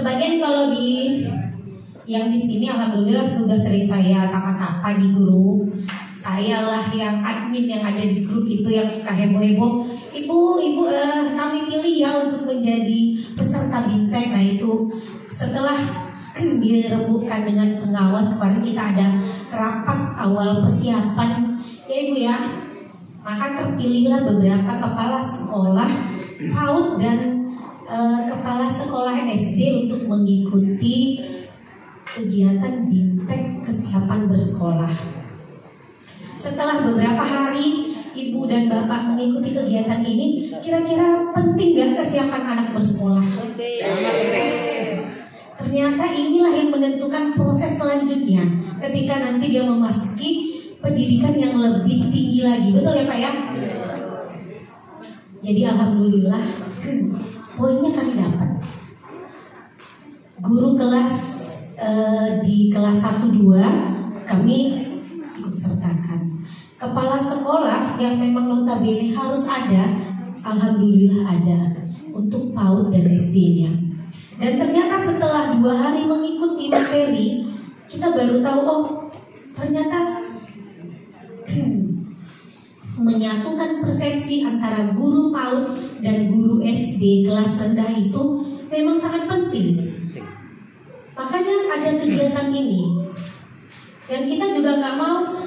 Sebagian kalau yang di sini alhamdulillah sudah sering saya sapa-sapa di grup. Saya lah yang admin yang ada di grup itu yang suka heboh-heboh. Ibu, kami pilih ya untuk menjadi peserta BIMTEK. Nah itu setelah dirembukkan dengan pengawas, kemarin kita ada rapat awal persiapan ya Ibu ya. Maka terpilihlah beberapa kepala sekolah PAUD dan kepala sekolah SD untuk mengikuti kegiatan BIMTEK kesiapan bersekolah. Setelah beberapa hari Ibu dan Bapak mengikuti kegiatan ini, kira-kira penting gak kesiapan anak bersekolah? Ternyata inilah yang menentukan proses selanjutnya ketika nanti dia memasuki pendidikan yang lebih tinggi lagi. Betul ya Pak ya? Jadi alhamdulillah poinnya kami dapat. Guru kelas di kelas 1-2 kami ikut sertakan. Kepala sekolah yang memang notabene harus ada, alhamdulillah ada untuk PAUD dan SD-nya. Dan ternyata setelah 2 hari mengikuti materi, kita baru tahu oh ternyata menyatukan persepsi antara guru PAUD dan guru SD kelas rendah itu memang sangat penting. Makanya ada kegiatan ini. Dan kita juga nggak mau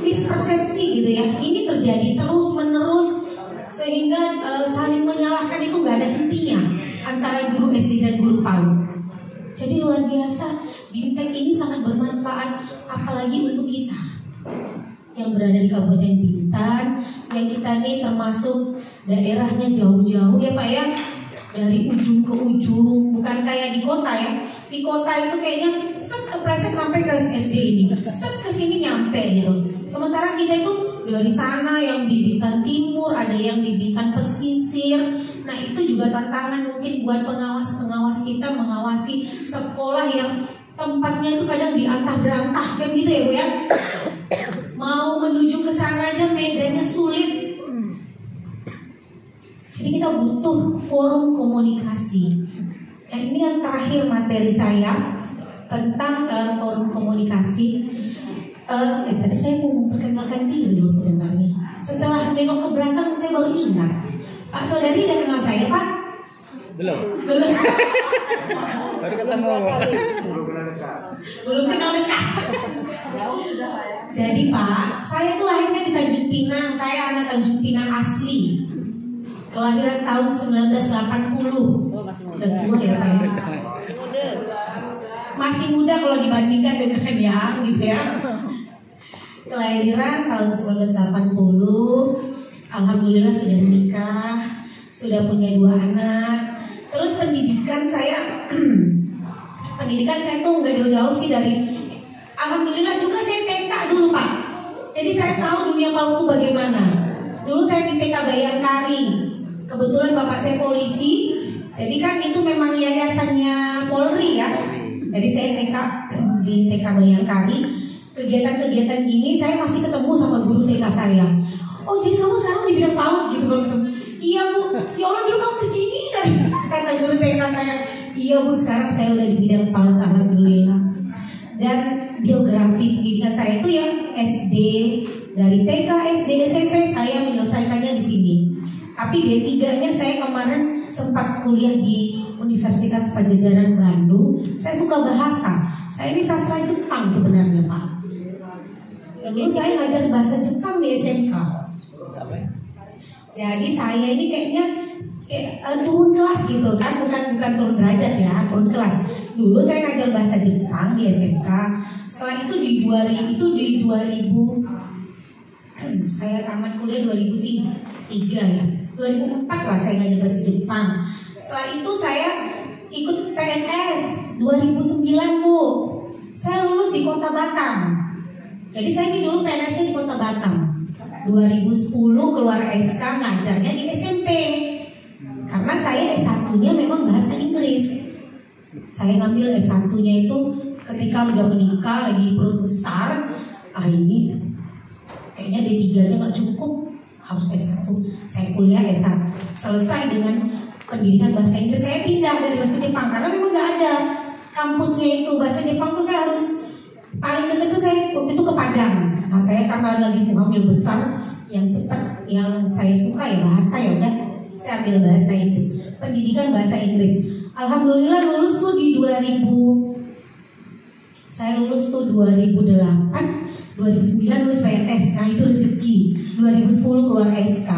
mispersepsi gitu ya. Ini terjadi terus menerus sehingga saling menyalahkan itu nggak ada hentinya antara guru SD dan guru PAUD. Jadi luar biasa, BIMTEK ini sangat bermanfaat apalagi untuk kita yang berada di Kabupaten Bintan, yang kita nih termasuk daerahnya jauh-jauh ya Pak ya, dari ujung ke ujung, bukan kayak di kota ya. Di kota itu kayaknya set kepleset sampai ke SD ini, set ke sini nyampe gitu. Sementara kita itu dari sana yang di Bintan Timur, ada yang di Bintan Pesisir. Nah itu juga tantangan mungkin buat pengawas-pengawas kita mengawasi sekolah yang tempatnya itu kadang diantah berantah kan gitu ya Bu ya. Mau menuju ke sana aja medannya sulit. Jadi kita butuh forum komunikasi. Nah ini yang terakhir materi saya tentang forum komunikasi. Tadi saya mau memperkenalkan diri dulu sebenarnya. Setelah nengok ke belakang saya baru ingat. Pak Saudari udah kenal saya Pak? Belum. Baru ketemu. Belum kenal dekat. Jadi Pak, saya tuh lahirnya di Tanjung Pinang. Saya anak Tanjung Pinang asli. Kelahiran tahun 1980. Udah tua ya Pak ya? Masih muda kalau dibandingkan dengan yang gitu ya. Kelahiran tahun 1980. Alhamdulillah sudah menikah, sudah punya 2 anak. Terus pendidikan saya tuh nggak jauh-jauh sih dari. Alhamdulillah juga saya TK dulu Pak. Jadi saya tahu dunia PAUD itu bagaimana. Dulu saya di TK Bayangkari. Kebetulan bapak saya polisi, jadi kan itu memang yayasannya Polri ya. Jadi saya TK di TK Bayangkari. Kegiatan-kegiatan gini saya masih ketemu sama guru TK saya. Oh jadi kamu sekarang di bidang PAUD gitu kalau ketemu. Iya Bu, ya Allah dulu kamu segini kan kata guru TK saya. Iya Bu, sekarang saya udah di bidang PAUD alhamdulillah. Dan biografi pendidikan saya itu yang SD, dari TK, SD, SMP saya menyelesaikannya di sini. Tapi D3-nya saya kemarin sempat kuliah di Universitas Padjadjaran Bandung. Saya suka bahasa. Saya ini sastra Jepang sebenarnya Pak. Dulu saya ngajar bahasa Jepang di SMK. Jadi saya ini kayaknya turun kelas gitu kan, bukan turun derajat ya, turun kelas. Dulu saya ngajar bahasa Jepang di SMK. Setelah itu di 2000 saya tamat kuliah 2003 ya. 2004 lah saya ngajar bahasa Jepang. Setelah itu saya ikut PNS 2009 Bu. Saya lulus di Kota Batam. Jadi saya ini dulu PNS-nya di Kota Batam. 2010 keluar SK ngajarnya di SMP. Karena saya S1-nya memang bahasa Inggris. Saya ngambil S1-nya itu ketika udah menikah, lagi perut besar. Ini kayaknya D3-nya gak cukup, harus S1. Saya kuliah S1. Selesai dengan pendidikan bahasa Inggris, saya pindah dari bahasa Jepang karena memang nggak ada kampusnya itu bahasa Jepang tuh. Saya harus paling dekat tuh saya waktu itu ke Padang. Nah saya karena lagi hamil besar, yang cepat yang saya suka ya bahasa, ya udah saya ambil bahasa Inggris, pendidikan bahasa Inggris. Alhamdulillah lulus tuh di 2000. Saya lulus tuh 2008, 2009 lulus PNS. Nah itu rezeki. 2010 keluar SK.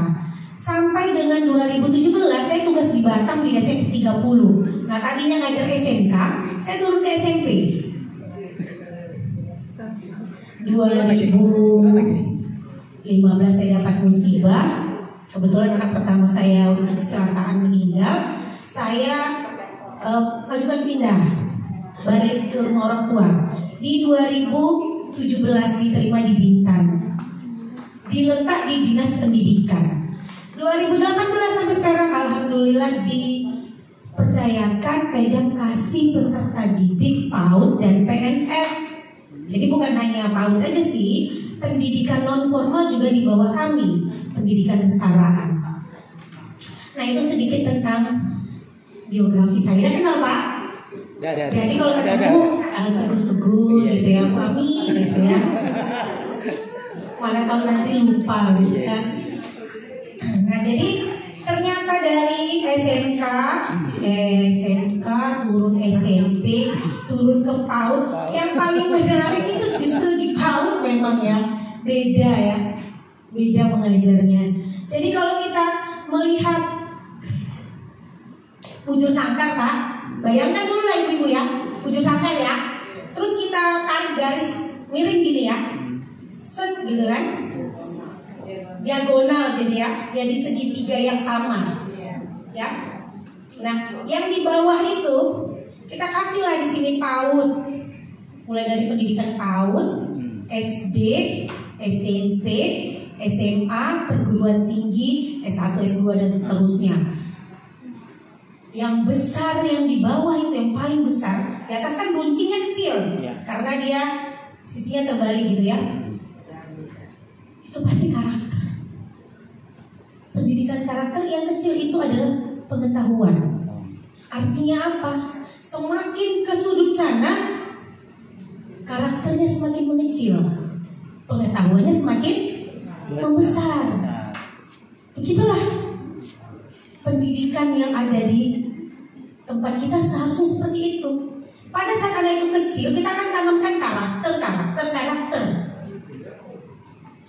Sampai dengan 2017 saya tugas di Batam di SMP 30. Nah tadinya ngajar SMK, saya turun ke SMP. 2015 saya dapat musibah. Kebetulan anak pertama saya kecelakaan meninggal. Saya ajukan pindah balik ke rumah orang tua. Di 2017 diterima di Bintan, diletak di Dinas Pendidikan. 2018 sampai sekarang alhamdulillah dipercayakan pegang kasih peserta didik PAUD dan PNF. Jadi bukan hanya PAUD aja sih, pendidikan non formal juga di bawah kami, pendidikan kesetaraan. Nah itu sedikit tentang biografi saya. Kenal Pak? Jadi kalau ketemu tegur-tegur gitu ya, Mami gitu ya. Mana tahu nanti lupa gitu kan. Nah jadi ternyata dari SMK turun SMP, turun ke PAUD, yang paling menarik itu justru di PAUD memang ya, beda mengajarnya. Jadi kalau kita melihat bujur sangkar Pak, bayangkan dulu lah ibu-ibu ya, bujur sangkar ya. Terus kita tarik garis miring gini ya, set gitu kan, diagonal jadi ya, jadi segitiga yang sama ya. Nah yang di bawah itu kita kasihlah di sini PAUD, mulai dari pendidikan PAUD, SD, SMP, SMA, perguruan tinggi, S1, S2 dan seterusnya. Yang besar yang di bawah itu yang paling besar, di atas kan runcingnya kecil karena dia sisinya terbalik gitu ya. Itu pasti karakter. Pendidikan karakter yang kecil itu adalah pengetahuan. Artinya apa? Semakin ke sudut sana, karakternya semakin mengecil, pengetahuannya semakin membesar. Begitulah pendidikan yang ada di tempat kita seharusnya seperti itu. Pada saat anak itu kecil, kita akan tanamkan karakter.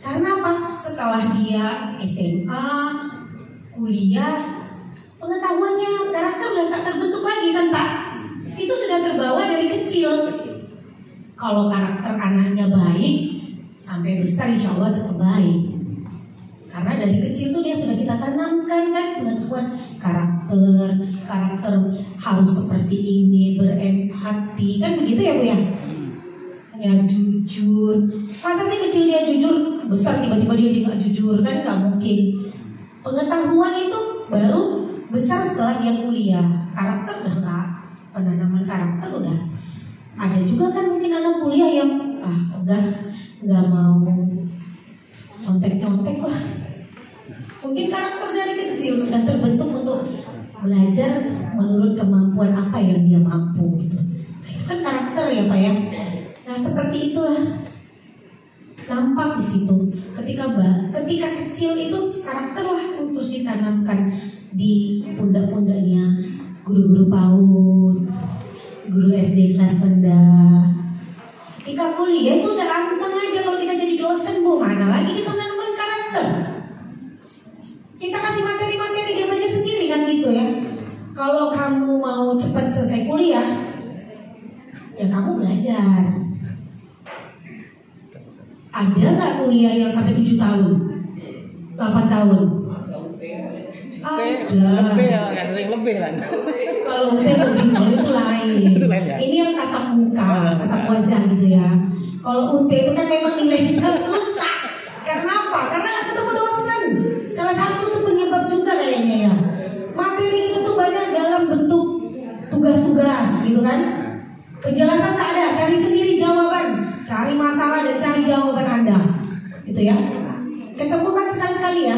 Karena apa? Setelah dia SMA, kuliah, pengetahuannya, karakter udah tak terbentuk lagi kan Pak? Itu sudah terbawa dari kecil. Kalau karakter anaknya baik, sampai besar insya Allah tetap baik. Karena dari kecil tuh dia sudah kita tanamkan kan pengetahuan karakter harus seperti ini, berempati, kan begitu ya Bu ya? Ya jujur. Masa sih kecil dia jujur, besar tiba-tiba dia nggak jujur, kan nggak mungkin. Pengetahuan itu baru besar setelah dia kuliah. Karakter udah nggak, penanaman karakter udah. Ada juga kan mungkin anak kuliah yang nggak mau nyontek lah. Mungkin karakter dari kecil sudah terbentuk untuk belajar menurut kemampuan apa yang dia mampu gitu. Nah, itu kan karakter ya Pak ya. Nah seperti itulah nampak di situ. Ketika kecil itu karakter lah terus ditanamkan di pundak-pundaknya guru-guru PAUD, guru SD kelas rendah. Ketika kuliah itu udah anteng aja kalau kita jadi dosen Bu, mana lagi kita menanamkan karakter. Kita kasih materi-materi dia belajar sendiri kan gitu ya. Kalau kamu mau cepat selesai kuliah, ya kamu belajar. Ada nggak kuliah yang sampai 7 tahun, 8 tahun? Ada. Lebih lah. Kalau UT lebih, kalau itu lain. Ini yang tatap muka, tatap wajah gitu ya. Kalau UT itu kan memang nilainya susah. Karena apa? Karena nggak ketemu dosen. Salah satu tuh penyebab juga kayaknya ya. Materi kita tuh banyak dalam bentuk tugas-tugas gitu kan. Penjelasan tak ada, cari sendiri jawaban, cari masalah dan cari jawaban Anda, gitu ya. Ketemu kan sekali-sekali ya.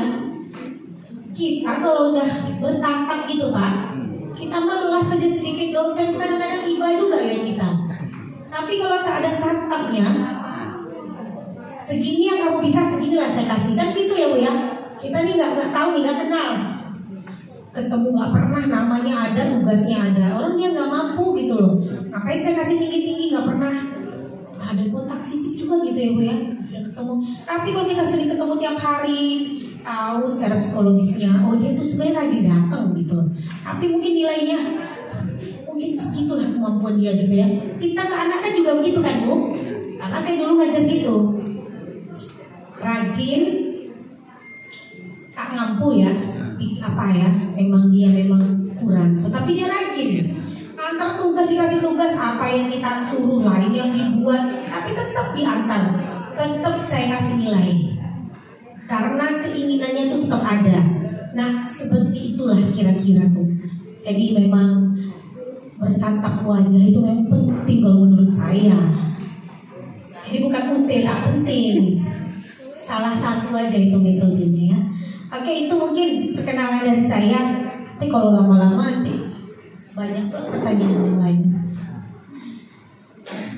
Tapi kalau tak ada tatapnya, segini yang kamu bisa, seginilah saya kasih. Kan gitu ya Bu ya. Kita nih nggak tahu nih, nggak kenal, ketemu nggak pernah, namanya ada, tugasnya ada, orang dia nggak mampu gitu loh. Ngapain saya kasih tinggi-tinggi, nggak pernah ada kontak fisik juga gitu ya Bu ya. Udah ketemu. Tapi kalau kita sering ketemu tiap hari, tahu secara psikologisnya, oh dia tuh sebenarnya rajin datang gitu. Tapi mungkin nilainya mungkin segitulah kemampuan dia gitu ya. Kita ke anak kan juga begitu kan Bu? Karena saya dulu ngajar gitu, rajin, tak mampu ya, apa ya, memang dia memang kurang, tetapi dia rajin. Antar tugas, dikasih tugas apa yang kita suruh, lain yang dibuat, tapi tetap diantar, tetap saya kasih nilai, karena keinginannya itu tetap ada. Nah seperti itulah kira-kira tuh. Jadi memang bertatap wajah itu memang penting kalau menurut saya. Jadi bukan tak penting, salah satu aja itu metodenya ya. Oke, itu mungkin perkenalan dari saya. Nanti kalau lama-lama nanti banyak pertanyaan yang lain.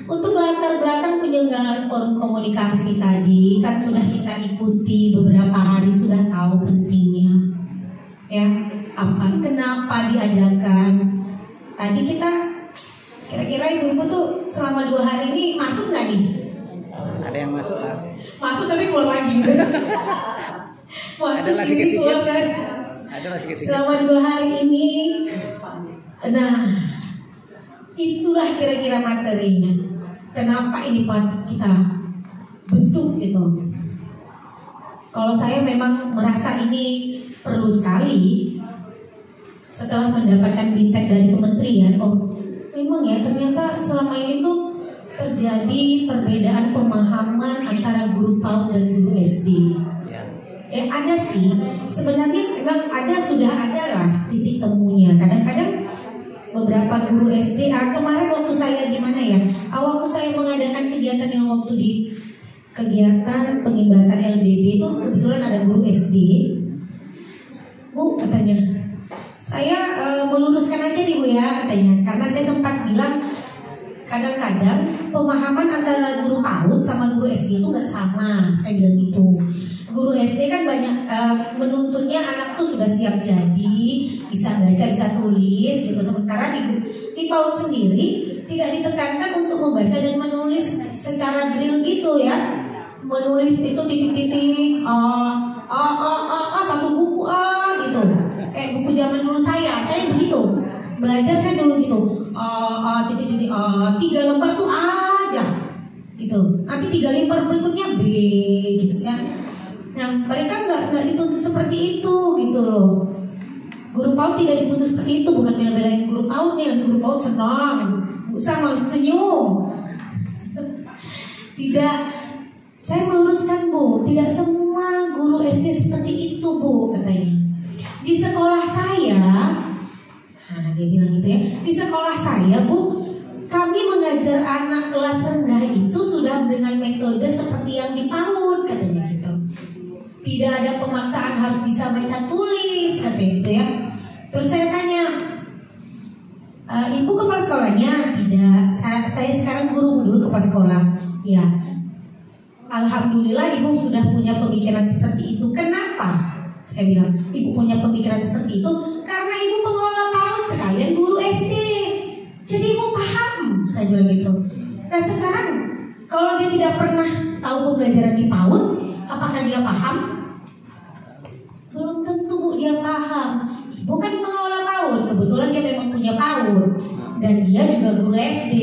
Untuk latar belakang penyelenggaraan forum komunikasi tadi kan sudah kita ikuti beberapa hari, sudah tahu pentingnya. Ya, apa, kenapa diadakan? Tadi kita kira-kira ibu-ibu tuh selama 2 hari ini masuk nggak nih? Ada yang masuk lah. Masuk tapi keluar lagi. Masuk ini keluar kan? Ada masih kesini. Selama 2 hari ini, nah itulah kira-kira materinya. Kenapa ini patut kita bentuk gitu? Kalau saya memang merasa ini perlu sekali. Setelah mendapatkan bintek dari kementerian, oh memang ya ternyata selama ini tuh terjadi perbedaan pemahaman antara guru PAUD dan guru SD. Ada sih, sebenarnya memang ada, sudah ada lah titik temunya. Kadang-kadang beberapa guru SD, kemarin waktu saya gimana ya, waktu saya mengadakan kegiatan yang waktu di kegiatan pengimbasan LBB itu kebetulan ada guru SD. Bu katanya, saya meluruskan aja nih Bu ya katanya, karena saya sempat bilang kadang-kadang pemahaman antara guru PAUD sama guru SD itu nggak sama. Saya bilang gitu. Guru SD kan banyak menuntutnya anak tuh sudah siap jadi, bisa baca, bisa tulis gitu. Sementara di PAUD sendiri tidak ditekankan untuk membaca dan menulis secara drill gitu ya. Menulis itu titik-titik, satu buku gitu. Kayak buku zaman dulu saya begitu. Belajar saya dulu gitu. Titik-titik, 3 lembar tuh aja gitu. Nanti 3 lembar berikutnya B gitu ya. Nah mereka nggak dituntut seperti itu gitu loh. Guru PAUD tidak dituntut seperti itu. Bukan bela-belain guru PAUD nih, guru PAUD senang, usah malah senyum. Tidak, saya meluruskan Bu, tidak semua guru SD seperti itu Bu katanya. Di sekolah saya, nah dia bilang gitu ya, di sekolah saya Bu, kami mengajar anak kelas rendah itu sudah dengan metode seperti yang di PAUD katanya gitu. Tidak ada pemaksaan harus bisa baca tulis katanya gitu ya. Terus saya tanya, Ibu kepala sekolahnya? Tidak, saya sekarang guru, dulu kepala sekolah. Ya, alhamdulillah Ibu sudah punya pemikiran seperti itu. Kenapa? Saya bilang, Ibu punya pemikiran seperti itu karena Ibu pengelola PAUD sekalian guru SD. Jadi Ibu paham, saya bilang gitu. Nah sekarang kalau dia tidak pernah tahu pembelajaran di PAUD, apakah dia paham? Belum tentu Bu dia paham. Ibu kan pengelola PAUD, kebetulan dia memang punya PAUD dan dia juga guru SD.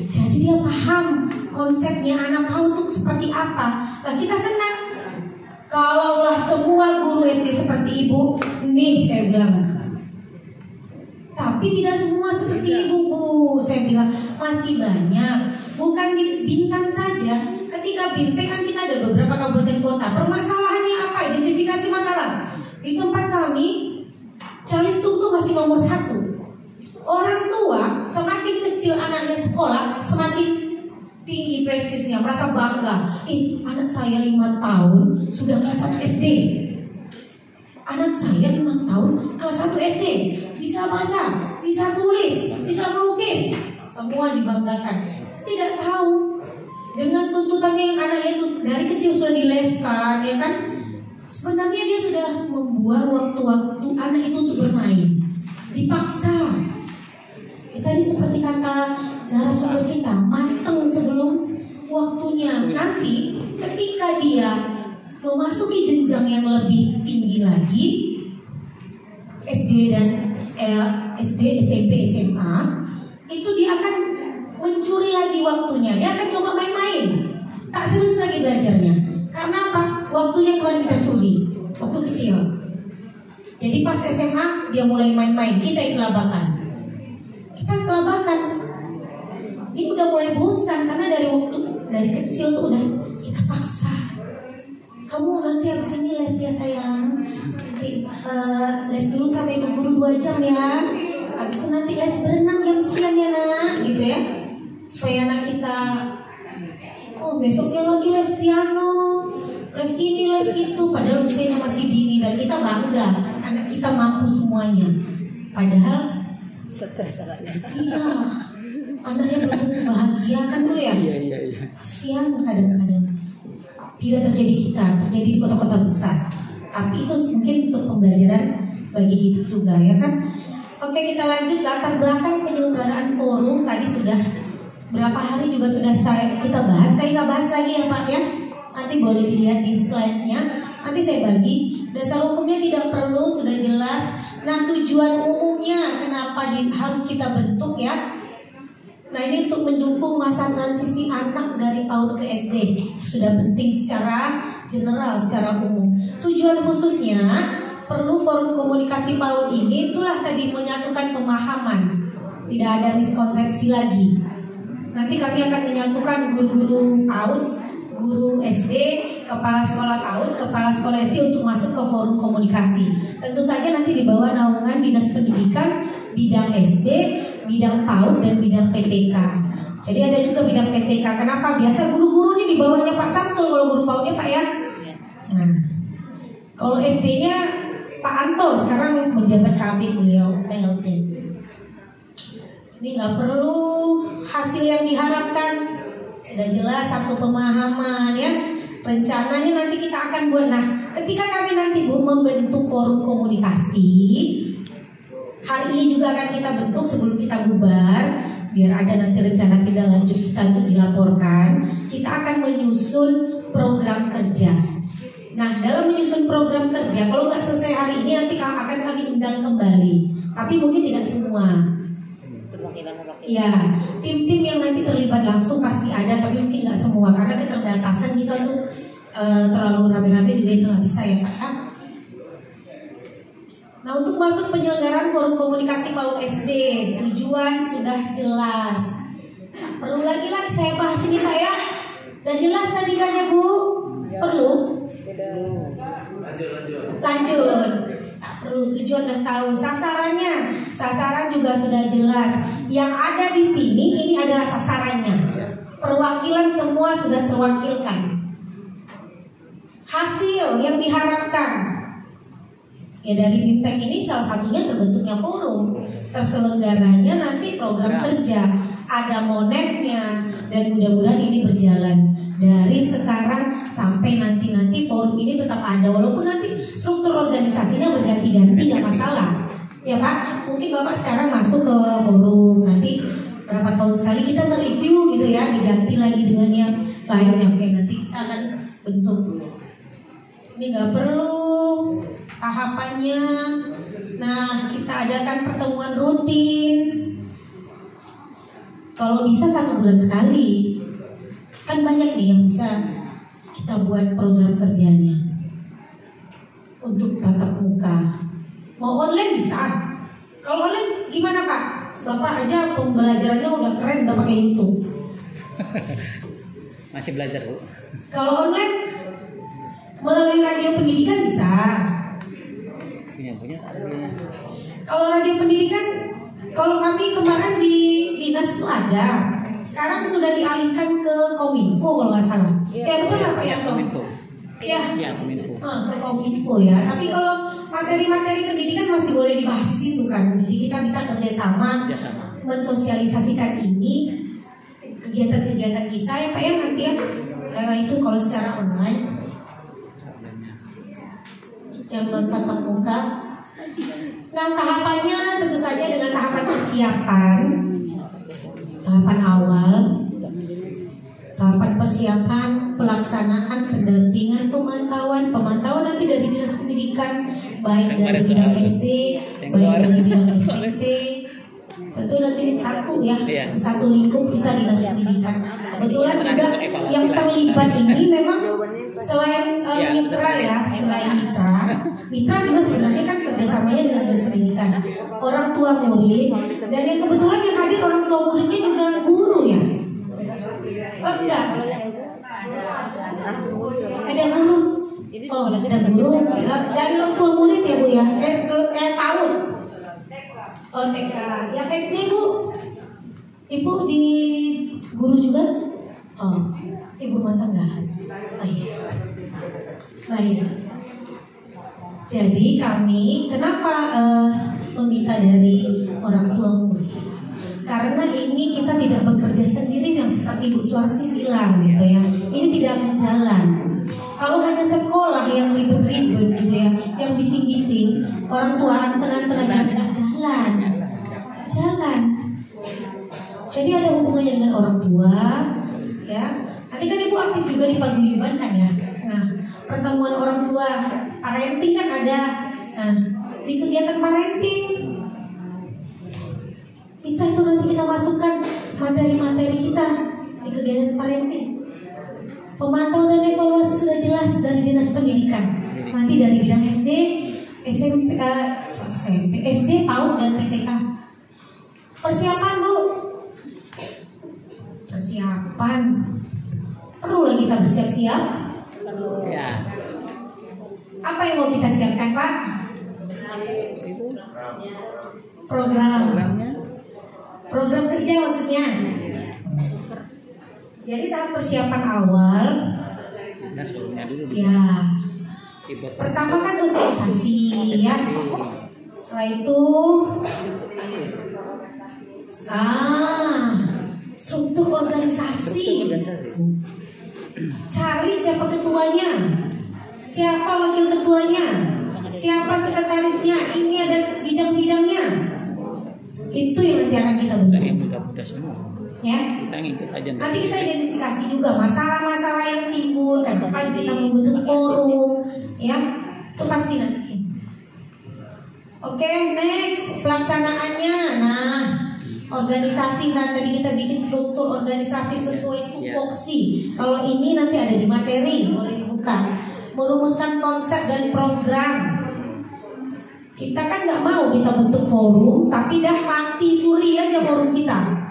Jadi dia paham konsepnya anak PAUD itu seperti apa. Nah kita senang. Kalaulah semua guru SD seperti Ibu, nih saya bilang. Tapi tidak semua seperti Ibu Bu. Saya bilang masih banyak. Bukan di Bintan saja. Ketika Bintan kan kita ada beberapa kabupaten kota. Permasalahannya apa? Identifikasi masalah. Di tempat kami, Calistung tuh masih nomor 1. Orang tua semakin kecil anaknya sekolah, semakin tinggi prestisnya, merasa bangga. Anak saya 5 tahun sudah kelas 1 SD. Anak saya 5 tahun kelas 1 SD, bisa baca, bisa tulis, bisa melukis. Semua dibanggakan. tidak tahu dengan tuntutannya yang anaknya itu dari kecil sudah dileskan, ya kan? Sebenarnya dia sudah membuang waktu-waktu anak itu untuk bermain, dipaksa. Tadi seperti kata narasumber kita, matang sebelum waktunya. Nanti ketika dia memasuki jenjang yang lebih tinggi lagi, SD dan SD, SMP, SMA, itu dia akan mencuri lagi waktunya. Dia akan coba main-main, tak serius lagi belajarnya. Karena apa? Waktunya kemarin kita curi waktu kecil. Jadi pas SMA dia mulai main-main, kita yang kelabakan. Ini udah mulai bosan karena dari kecil tuh udah kita paksa. Kamu nanti habis ini les ya sayang. Nanti les dulu sampai ibu guru 2 jam ya. Habis itu nanti les berenang jam sekian ya nak, gitu ya. Supaya anak kita, oh besoknya lagi les piano, les ini les itu. Padahal usianya masih dini dan kita bangga anak kita mampu semuanya. Padahal stres anaknya. iya, anaknya belum tentu bahagia kan tuh ya. Iya. Kasihan kadang-kadang. Tidak terjadi terjadi di kota-kota besar. Tapi itu mungkin untuk pembelajaran bagi kita juga, ya kan. Oke, kita lanjut latar belakang penyelenggaraan forum. Tadi sudah berapa hari juga sudah kita bahas. Saya nggak bahas lagi ya Pak ya. Nanti boleh dilihat di slide-nya. Nanti saya bagi. Dasar hukumnya tidak perlu, sudah jelas. Nah, tujuan umumnya kenapa harus kita bentuk ya. Nah, ini untuk mendukung masa transisi anak dari PAUD ke SD. Sudah penting secara general, secara umum. Tujuan khususnya perlu forum komunikasi PAUD ini itulah tadi menyatukan pemahaman. Tidak ada miskonsepsi lagi. Nanti kami akan menyatukan guru-guru PAUD, guru SD, kepala sekolah PAUD, kepala sekolah SD untuk masuk ke forum komunikasi. Tentu saja nanti di bawah naungan Dinas Pendidikan, bidang SD, bidang PAUD dan bidang PTK. Jadi ada juga bidang PTK. Kenapa? Biasa guru-guru ini di bawahnya Pak Samsul, kalau guru PAUD-nya Pak ya. Nah, kalau SD-nya Pak Anto, sekarang menjabat kabit beliau PLT. Ini nggak perlu hasil yang diharapkan. Sudah jelas satu pemahaman ya. Rencananya nanti kita akan buat. Nah, ketika kami nanti membentuk forum komunikasi, hari ini juga akan kita bentuk sebelum kita bubar, biar ada nanti rencana tindak lanjut kita untuk dilaporkan. Kita akan menyusun program kerja. Nah, dalam menyusun program kerja, kalau nggak selesai hari ini nanti akan kami undang kembali. Tapi mungkin tidak semua. Ya, tim-tim yang nanti terlibat langsung pasti ada, tapi mungkin nggak semua karena keterbatasan kita tuh terlalu rame-rame juga itu nggak bisa ya Pak ya. Nah, untuk masuk penyelenggaraan forum komunikasi PAUD SD, tujuan sudah jelas. Nah, perlu lagi saya bahas ini Pak ya. Udah jelas tadi kan ya Bu? Perlu? Lanjut. Tak perlu, tujuan udah tahu. Sasaran juga sudah jelas. Yang ada di sini ini adalah sasarannya. Perwakilan semua sudah terwakilkan. Hasil yang diharapkan ya dari BIMTEK ini salah satunya terbentuknya forum, terselenggaranya nanti program kerja, ada monefnya, dan mudah-mudahan ini berjalan dari sekarang sampai nanti forum ini tetap ada walaupun nanti struktur organisasinya berganti-ganti, nggak masalah ya Pak. Mungkin Bapak sekarang masuk ke forum, nanti berapa tahun sekali kita mereview gitu ya, diganti lagi dengan yang lain. Oke, nanti kita akan bentuk. Ini nggak perlu tahapannya. Nah, kita adakan pertemuan rutin. Kalau bisa 1 bulan sekali. Kan banyak nih yang bisa kita buat program kerjanya. Untuk tatap muka. Mau online bisa. Kalau online gimana Pak? Bapak aja pembelajarannya udah keren, udah pakai YouTube. Masih belajar Bu. Kalau online melalui radio pendidikan bisa. Punya. Kalau radio pendidikan, kalau kami kemarin di dinas itu ada. Sekarang sudah dialihkan ke Kominfo kalau nggak salah. Ya betul nggak Pak Yanto? Kominfo. Ya. Kominfo. Ke Kominfo ya. Tapi kalau materi-materi pendidikan masih boleh dibahas di situ kan. Jadi kita bisa kerjasama. Mensosialisasikan ini kegiatan-kegiatan kita ya Pak ya nanti ya. Itu kalau secara online, yang non tatap muka. Nah tahapannya tentu saja dengan tahapan persiapan, tahapan awal, tahapan persiapan, pelaksanaan, pendampingan, pemantauan nanti dari dinas pendidikan, baik dari bidang SD, baik dari bidang SMP. Tentu nanti satu ya, satu lingkup kita dinas pendidikan. Kebetulan juga yang terlibat ini memang selain mitra ya, selain mitra juga sebenarnya kan kerjasamanya dengan dinas pendidikan, orang tua murid, dan yang kebetulan yang hadir orang tua muridnya juga guru ya. Oh enggak, ada guru. Oh ada guru dari orang tua murid ya Bu ya, PAUD. Oh TK, yang SD Bu, Ibu di guru juga? Oh, Ibu rumah tangga. Oh iya, baik. Jadi kami kenapa meminta dari orang tua murid? Karena ini kita tidak bekerja sendiri yang seperti Bu Suarsi bilang gitu ya. Ini tidak akan jalan. Kalau hanya sekolah yang ribet-ribet gitu ya, yang bising-bising, orang tua anteng-anteng aja nggak jalan. Jadi ada hubungannya dengan orang tua, ya. Nanti kan Ibu aktif juga di paguyuban kan ya. Nah, pertemuan orang tua, parenting kan ada. Nah, di kegiatan parenting bisa itu nanti kita masukkan materi-materi kita di kegiatan parenting. Pemantauan dan evaluasi sudah jelas dari dinas pendidikan. Nanti dari bidang SD, SMP, SD, PAUD dan TTK. Persiapan Bu. Persiapan. Perlu lagi kita bersiap-siap? Ya. Apa yang mau kita siapkan Pak? Program kerja maksudnya. Jadi tahap persiapan awal. Ya. Pertama kan sosialisasi ya. Setelah itu struktur organisasi. Cari siapa ketuanya, siapa wakil ketuanya, siapa sekretarisnya, ini ada bidang-bidangnya. Itu yang nanti akan kita bentuk. Ya. Nanti kita identifikasi juga masalah-masalah yang timbul, kapan kita membentuk forum, ya. Itu pasti nanti. Oke, next pelaksanaannya. Nah, organisasi tadi kita bikin struktur organisasi sesuai tupoksi. Kalau ini nanti ada di materi, boleh dibuka. Merumuskan konsep dan program. Kita kan nggak mau kita bentuk forum, tapi dah mati suri aja forum kita.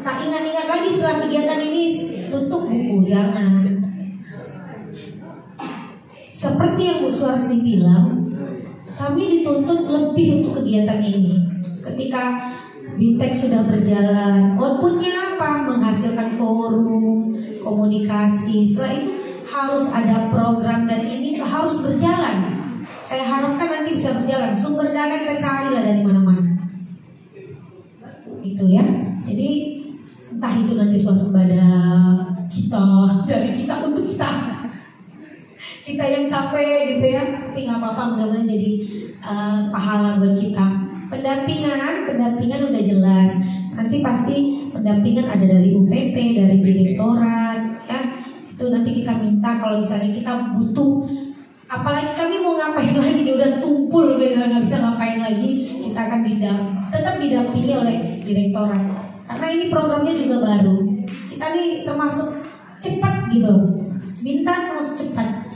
Tak ingat-ingat lagi setelah kegiatan ini tutup buku, jangan. Seperti yang Bu Suarsi bilang, kami dituntut lebih untuk kegiatan ini. Ketika BIMTEK sudah berjalan, outputnya apa? Menghasilkan forum, komunikasi. Setelah itu harus ada program dan ini harus berjalan. Saya harapkan nanti bisa berjalan. Sumber dana kita carilah dari mana-mana. Itu ya. Jadi entah itu nanti swasembada kita, dari kita untuk kita. Kita yang capek gitu ya. Tapi nggak apa-apa, mudah-mudahan jadi pahala buat kita. Pendampingan udah jelas. Nanti pasti pendampingan ada dari UPT, dari direktorat, ya. Itu nanti kita minta kalau misalnya kita butuh, apalagi kami mau ngapain lagi, dia udah tumpul gitu, nggak bisa ngapain lagi, kita akan tetap didampingi oleh direktorat. Karena ini programnya juga baru. Kita nih termasuk cepat gitu. Minta termasuk cepat.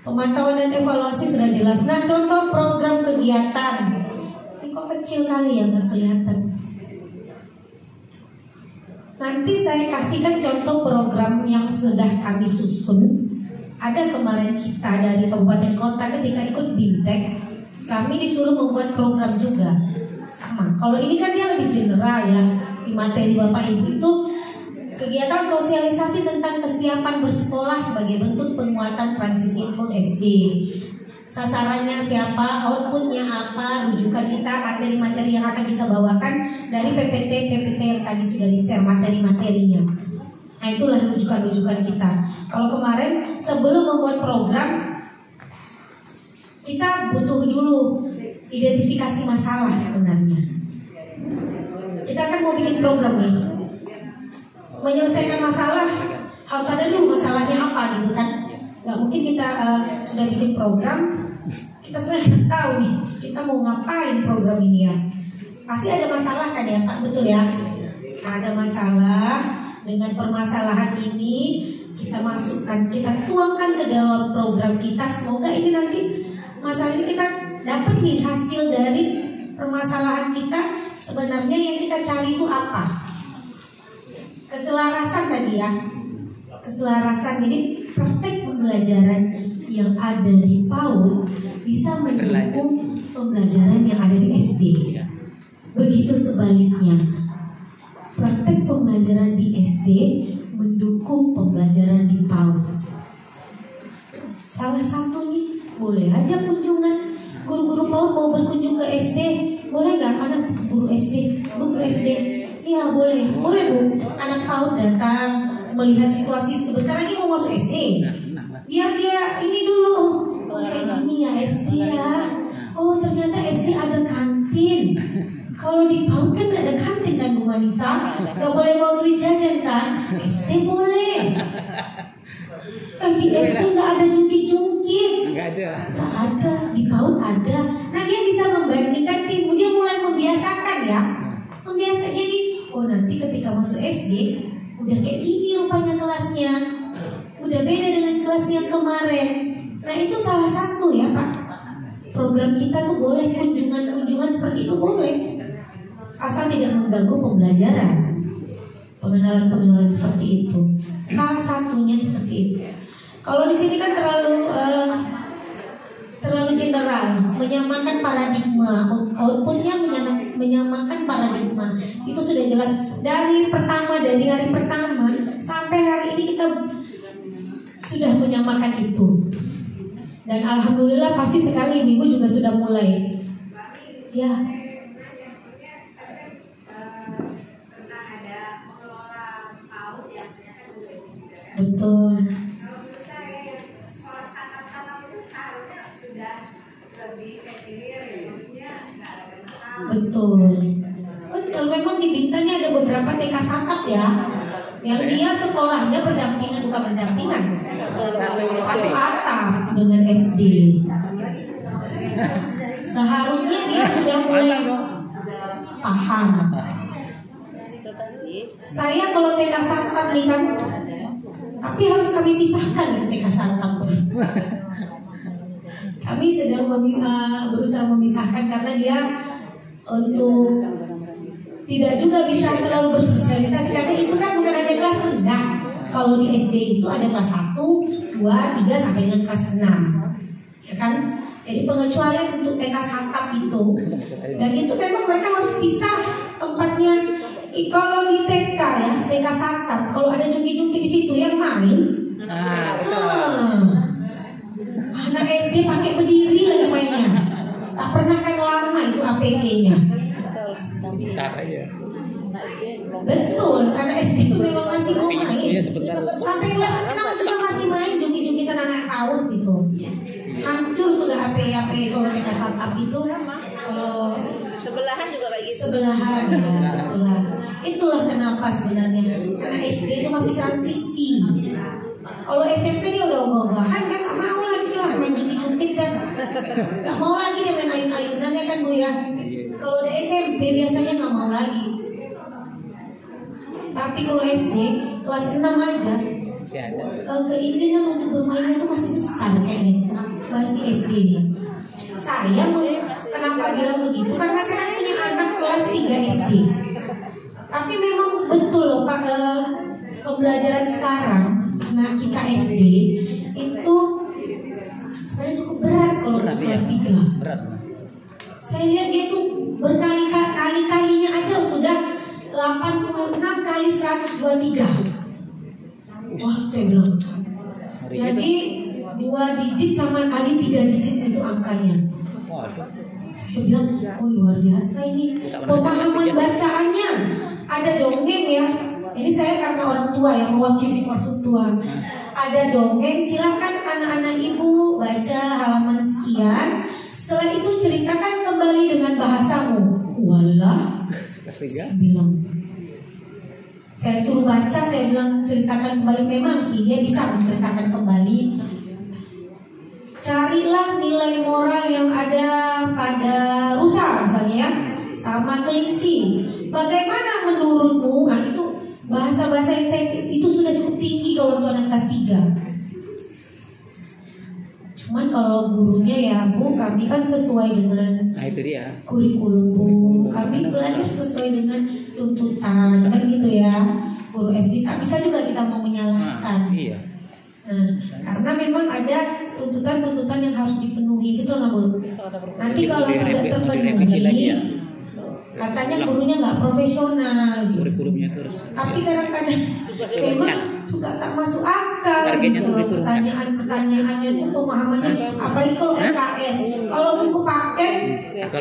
Pemantauan dan evaluasi sudah jelas. Nah, contoh program kegiatan. Kok kecil kali ya, nggak kelihatan. Nanti saya kasihkan contoh program yang sudah kami susun. Ada kemarin kita dari kabupaten kota ketika ikut BIMTEK, kami disuruh membuat program juga sama. Kalau ini kan dia lebih general ya, di materi Bapak Ibu itu kegiatan sosialisasi tentang kesiapan bersekolah sebagai bentuk penguatan transisi info SD. sasarannya siapa, outputnya apa, rujukan kita, materi-materi yang akan kita bawakan dari PPT yang tadi sudah di-share materi-materinya. Nah itulah rujukan-rujukan kita. Kalau kemarin sebelum membuat program, kita butuh dulu identifikasi masalah sebenarnya. Kita kan mau bikin program nih, menyelesaikan masalah harus ada dulu masalahnya apa gitu kan. Gak mungkin kita sudah bikin program, kita sebenarnya nggak tahu nih kita mau ngapain program ini ya. Pasti ada masalah kan ya Pak, betul ya? Ada masalah, dengan permasalahan ini kita masukkan, kita tuangkan ke dalam program kita. Semoga ini nanti masalah ini kita dapat nih hasil dari permasalahan kita. Sebenarnya yang kita cari itu apa? Keselarasan tadi ya, keselarasan. Jadi praktek pembelajaran yang ada di PAUD bisa mendukung pembelajaran yang ada di SD. Begitu sebaliknya, praktek pembelajaran di SD mendukung pembelajaran di PAUD. Salah satunya boleh aja kunjungan. Guru-guru PAUD mau berkunjung ke SD, boleh nggak anak guru SD? Bu guru SD, iya boleh, boleh Bu. Anak PAUD datang melihat situasi, sebentar lagi mau masuk SD. Biar dia ini dulu, oh kayak gini ya SD ya. Oh ternyata SD ada kantin. Kalau di PAUD kan nggak ada kantin kan Bu Manisa, nggak boleh bawa duit jajan kan? SD boleh. Di SD nggak ada jungkit-jungkit. Nggak ada. Di PAUD ada. Nah dia bisa membandingkan tim. Dia mulai membiasakan ya. Membiasakan jadi, oh nanti ketika masuk SD udah kayak gini rupanya kelasnya. Udah beda dengan kelas yang kemarin. Nah itu salah satu ya Pak. Program kita tuh boleh kunjungan-kunjungan seperti itu boleh. Asal tidak mengganggu pembelajaran. Pengenalan-pengenalan seperti itu. Salah satunya seperti itu. Kalau di sini kan terlalu general, menyamakan paradigma, outputnya menyamakan paradigma. Itu sudah jelas dari hari pertama sampai hari ini kita sudah menyamakan itu. Dan alhamdulillah pasti sekarang ibu-ibu juga sudah mulai. Ya. Betul. Betul. Betul. Memang di Bintan ini ada beberapa TK Santap ya, yang dia sekolahnya berdampingan, bukan berdampingan, satu atap dengan SD. Seharusnya dia sudah mulai paham. Saya kalau TK Santap nih kan, tapi harus kami pisahkan itu TK Santap. Kami sedang berusaha memisahkan karena dia untuk tidak juga bisa terlalu bersosialisasi, karena itu kan bukan hanya kelas rendah. Kalau di SD itu ada kelas 1, 2, 3 sampai dengan kelas 6. Ya kan? Jadi pengecualian untuk TK Santap itu. Dan itu memang mereka harus pisah tempatnya. Kalau di TK ya, TK Santap, kalau ada jungkit-jungkit di situ yang main. Anak SD pakai berdiri lagi mainnya. Tak pernah kan lama itu APD-nya. Betul, anak SD itu memang masih mau main. Sampai kelas 6 juga masih main jungkit-jungkitan anak PAUD itu. Hancur sudah AP kalau TK Santap itu. Kalau sebelahan juga kayak gitu. Sebelahan ya, itulah kenapa sebenarnya anak SD itu masih transisi. Kalau SMP dia udah ogah-ogahan kan, gak mau lagi lah main jungkit-jungkit kan, gak mau lagi dia main ayun-ayunan ya kan Bu ya. Kalau udah SMP biasanya gak mau lagi. Tapi kalau SD kelas 6 aja keinginan untuk bermainnya itu masih besar kayaknya, masih SD nih. Saya kenapa bilang begitu? Karena saya punya anak kelas 3 SD. Tapi memang betul loh Pak, pembelajaran sekarang anak kita SD itu sebenarnya cukup berat kalau untuk kelas 3. Berat. Saya lihat dia tuh berkali-kalinya aja sudah 86 kali 123. Wah, saya bilang. Jadi 2 digit sama kali 3 digit itu angkanya. Waduh. Saya bilang, oh luar biasa ini pemahaman bacaannya. Ada dongeng ya. Ini saya karena orang tua yang mewakili orang tua. Ada dongeng, silahkan anak-anak ibu baca halaman sekian. Setelah itu ceritakan kembali dengan bahasamu. Walah, saya bilang. Saya suruh baca, saya bilang ceritakan kembali. Memang sih dia bisa menceritakan kembali. Carilah nilai moral yang ada pada rusa misalnya ya, sama kelinci. Bagaimana menurutmu? Nah itu bahasa-bahasa yang saya itu sudah cukup tinggi kalau untuk anak kelas 3. Cuman kalau gurunya ya Bu, kami kan sesuai dengan itu dia. Kurikulum Bu. Kami belajar sesuai dengan tuntutan kan gitu ya. Guru SD tak bisa juga kita mau menyalahkan. Iya. Nah, karena memang ada tuntutan-tuntutan yang harus dipenuhi, betul nggak Bu? Nanti kalau tidak terpenuhi, katanya gurunya nggak profesional. Kurikulumnya terus. Tapi kadang-kadang memang suka tak masuk akal. Gitu. Pertanyaannya itu pemahamannya, apalagi kalau LKS, kalau buku paket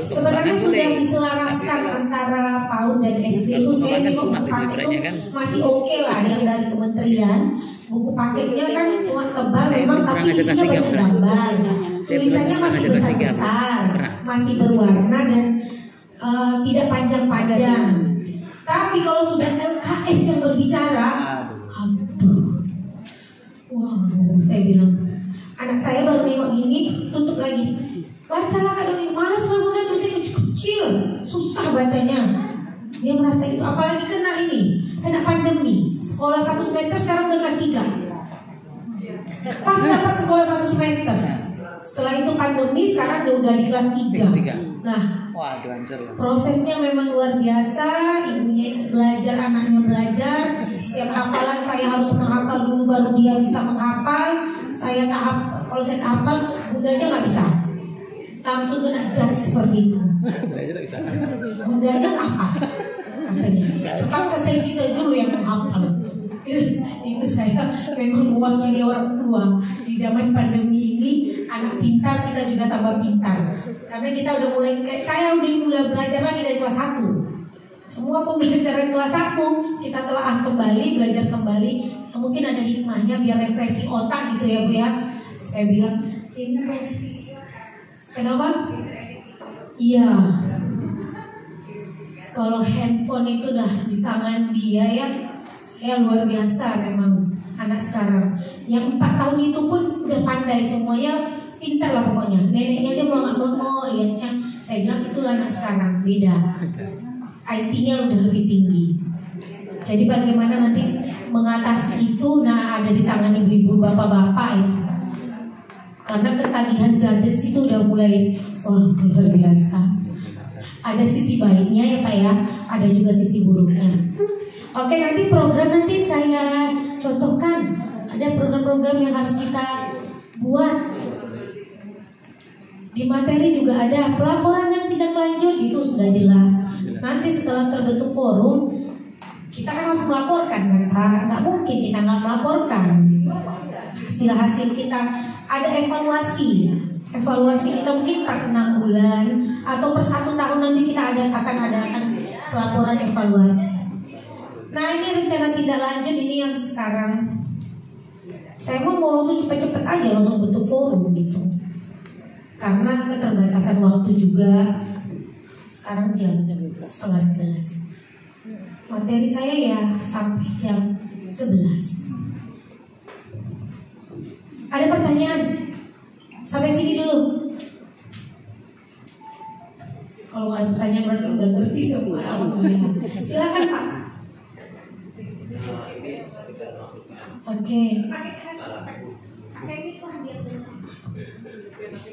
sebenarnya sudah diselaraskan antara PAUD dan SD itu. Saya ini buku paket itu masih oke lah yang dari kementerian. Buku paketnya kan cuma tebal memang, tapi isinya banyak gambar. Tulisannya masih besar-besar, masih berwarna dan tidak panjang-panjang. Tapi kalau sudah LKS yang berbicara, aduh, wow, saya bilang, anak saya baru nengok gini, tutup lagi. Bacalah Kak Dongeng, mana selalu dia tulisannya kecil, susah bacanya. Dia merasa itu, apalagi kena pandemi. Sekolah 1 semester sekarang udah kelas 3. Pas dapat sekolah 1 semester. Setelah itu pandemi, sekarang dia udah di kelas 3. Nah, prosesnya memang luar biasa. Ibunya belajar, anaknya belajar. Setiap hafalan saya harus menghafal dulu baru dia bisa menghafal. Saya tak hafal, kalau saya tak hafal, bundanya nggak bisa. Langsung kena judge seperti itu. Bunda aja apa? Katanya. Terpaksa saya kita dulu yang menghafal. Itu saya memang mewakili orang tua. Di zaman pandemi ini, anak pintar kita juga tambah pintar. Karena kita udah mulai, kayak saya udah mulai belajar lagi dari kelas 1. Semua pembelajaran kelas 1 kita telah kembali, belajar kembali. Mungkin ada hikmahnya biar refreshing otak gitu ya Bu ya. Saya bilang, ini belajar. Kenapa? Iya. Kalau handphone itu udah di tangan dia ya, saya luar biasa memang anak sekarang. Yang 4 tahun itu pun udah pandai semuanya, pintar lah pokoknya. Neneknya aja melongo-melongo lihatnya. Saya bilang itulah anak sekarang, beda. IT-nya udah lebih tinggi. Jadi bagaimana nanti mengatasi itu, nah ada di tangan ibu-ibu, bapak-bapak itu. Karena ketagihan gadgets itu udah mulai luar biasa. Ada sisi baiknya ya Pak ya, ada juga sisi buruknya. Oke, nanti program nanti saya contohkan. Ada program-program yang harus kita buat. Di materi juga ada pelaporan yang tidak lanjut, itu sudah jelas. Nanti setelah terbentuk forum, kita kan harus melaporkan kan Pak. Nggak mungkin kita nggak melaporkan hasil-hasil kita. Ada evaluasi kita mungkin per 6 bulan atau per 1 tahun nanti kita akan adakan pelaporan evaluasi. Nah ini rencana tindak lanjut ini yang sekarang saya mau langsung cepet-cepet aja langsung bentuk forum gitu. Karena keterbatasan waktu juga. Sekarang jam 10:30. Materi saya ya sampai jam 11. Ada pertanyaan? Sampai sini dulu. Kalau ada pertanyaan berarti udah ngerti semua. Silakan Pak. Oke.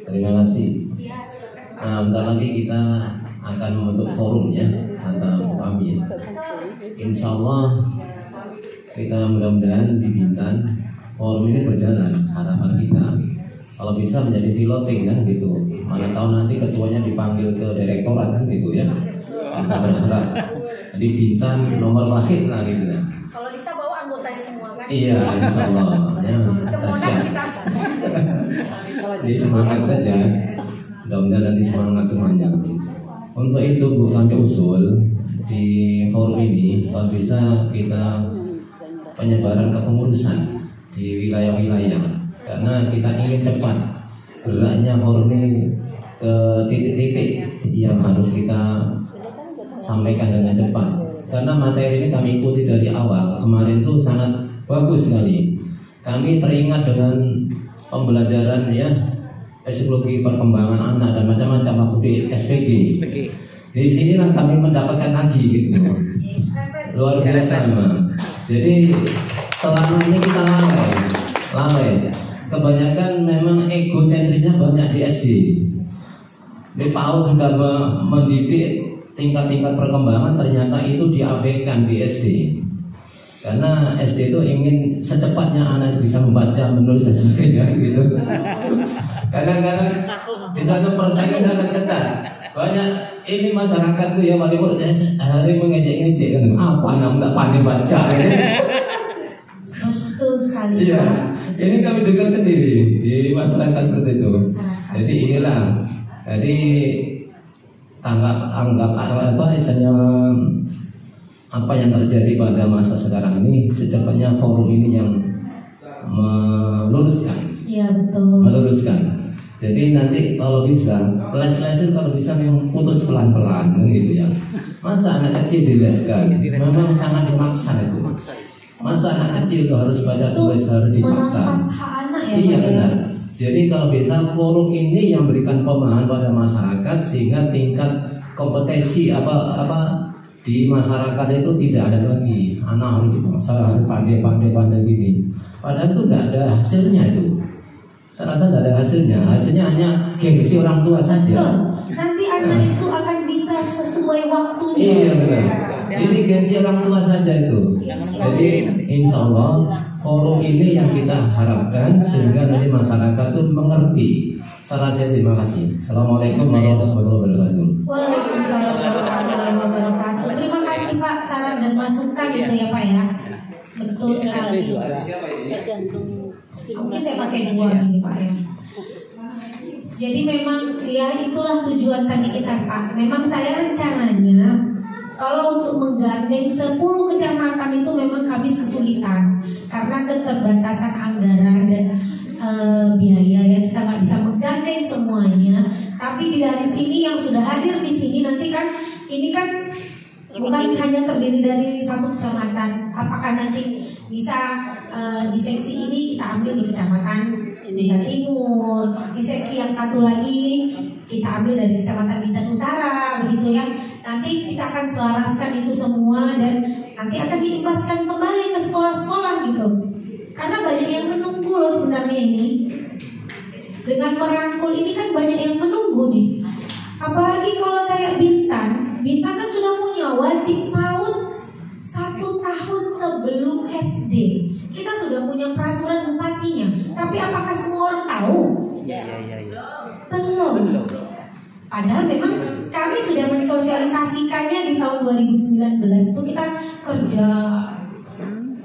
Terima kasih. Bentar lagi kita akan membentuk forum ya antara kami. Insya Allah kita mudah-mudahan di Bintan forum ini berjalan. Harapan kita kalau bisa menjadi piloting kan gitu. Mana tahu nanti ketuanya dipanggil ke direktorat kan gitu ya. Kita berharap. Jadi Bintan nomor wahid lah gitu ya. Kalau bisa bawa anggotanya semua kan? kan? Iya, insya Allah. Ya, Ke Monas dahsyat. kita. Jadi semangat saja. Mudah-mudahan nanti semangat semuanya. Untuk itu Bu, kami usul di forum ini kalau bisa kita penyebaran kepengurusan di wilayah-wilayah, karena kita ingin cepat geraknya forum ini ke titik-titik yang harus kita sampaikan dengan cepat. Karena materi ini kami ikuti dari awal, kemarin itu sangat bagus sekali. Kami teringat dengan pembelajaran ya psikologi perkembangan anak dan macam-macam waktu di SPG. Di sinilah kami mendapatkan lagi gitu. Luar biasa memang. Jadi selama ini kita lalai. Kebanyakan memang egosentrisnya banyak di SD. Di PAUD sudah mendidik tingkat-tingkat perkembangan, ternyata itu diabaikan di SD. Karena SD itu ingin secepatnya anak bisa membaca, menulis dan sebagainya gitu. Kadang-kadang di sana persaingan sangat ketat. Banyak ini masyarakat tuh ya paling murid hari mengejek-ngejek kan, apa anak nggak pandai baca gitu. Betul sekali. Iya, ini kami dengar sendiri di masyarakat seperti itu. Jadi inilah, jadi anggap apa misalnya apa yang terjadi pada masa sekarang ini, secepatnya forum ini yang meluruskan. Iya betul. Meluruskan. Jadi nanti kalau bisa les-lesin kalau bisa memang putus pelan-pelan gitu ya. Masa anak kecil dileskan, memang sangat dimaksa itu. Masa anak kecil itu harus baca tulis harus dipaksa. Merampas hak anak ya. Iya Pak, ya? benar. Jadi kalau bisa forum ini yang berikan pemahaman pada masyarakat sehingga tingkat kompetensi apa di masyarakat itu tidak ada lagi. Anak harus dipaksa, harus pandai gini. Padahal itu nggak ada hasilnya itu. Saya rasa nggak ada hasilnya. Hasilnya hanya gengsi orang tua saja. Betul. Nanti anak itu akan bisa sesuai waktunya. Iya benar. Jadi gengsi orang tua saja itu. Jadi insya Allah forum ini yang kita harapkan sehingga nanti masyarakat itu mengerti. Salah saya terima kasih. Assalamualaikum warahmatullahi wabarakatuh. Waalaikumsalam warahmatullahi wabarakatuh. Terima kasih Pak saran dan masukan itu ya Pak ya. Betul sekali. Mungkin saya pakai dua ini Pak ya. Jadi memang ya itulah tujuan tadi kita Pak. Memang saya rencananya kalau untuk menggandeng 10 kecamatan itu memang habis kesulitan karena keterbatasan anggaran dan biaya ya, kita nggak bisa menggandeng semuanya. Tapi dari sini yang sudah hadir di sini nanti kan ini kan bukan hanya terdiri dari satu kecamatan. Apakah nanti bisa di seksi ini kita ambil di kecamatan Bintan Timur, di seksi yang satu lagi kita ambil dari kecamatan Bintan Utara, begitu ya. Nanti kita akan selaraskan itu semua dan nanti akan diimbaskan kembali ke sekolah-sekolah gitu. Karena banyak yang menunggu loh sebenarnya ini. Dengan merangkul ini kan banyak yang menunggu nih. Apalagi kalau kayak Bintan kan sudah punya wajib PAUD 1 tahun sebelum SD. Kita sudah punya peraturan bupatinya. Tapi apakah semua orang tahu? Belum. Padahal memang kami sudah mensosialisasikannya di tahun 2019 itu kita kerja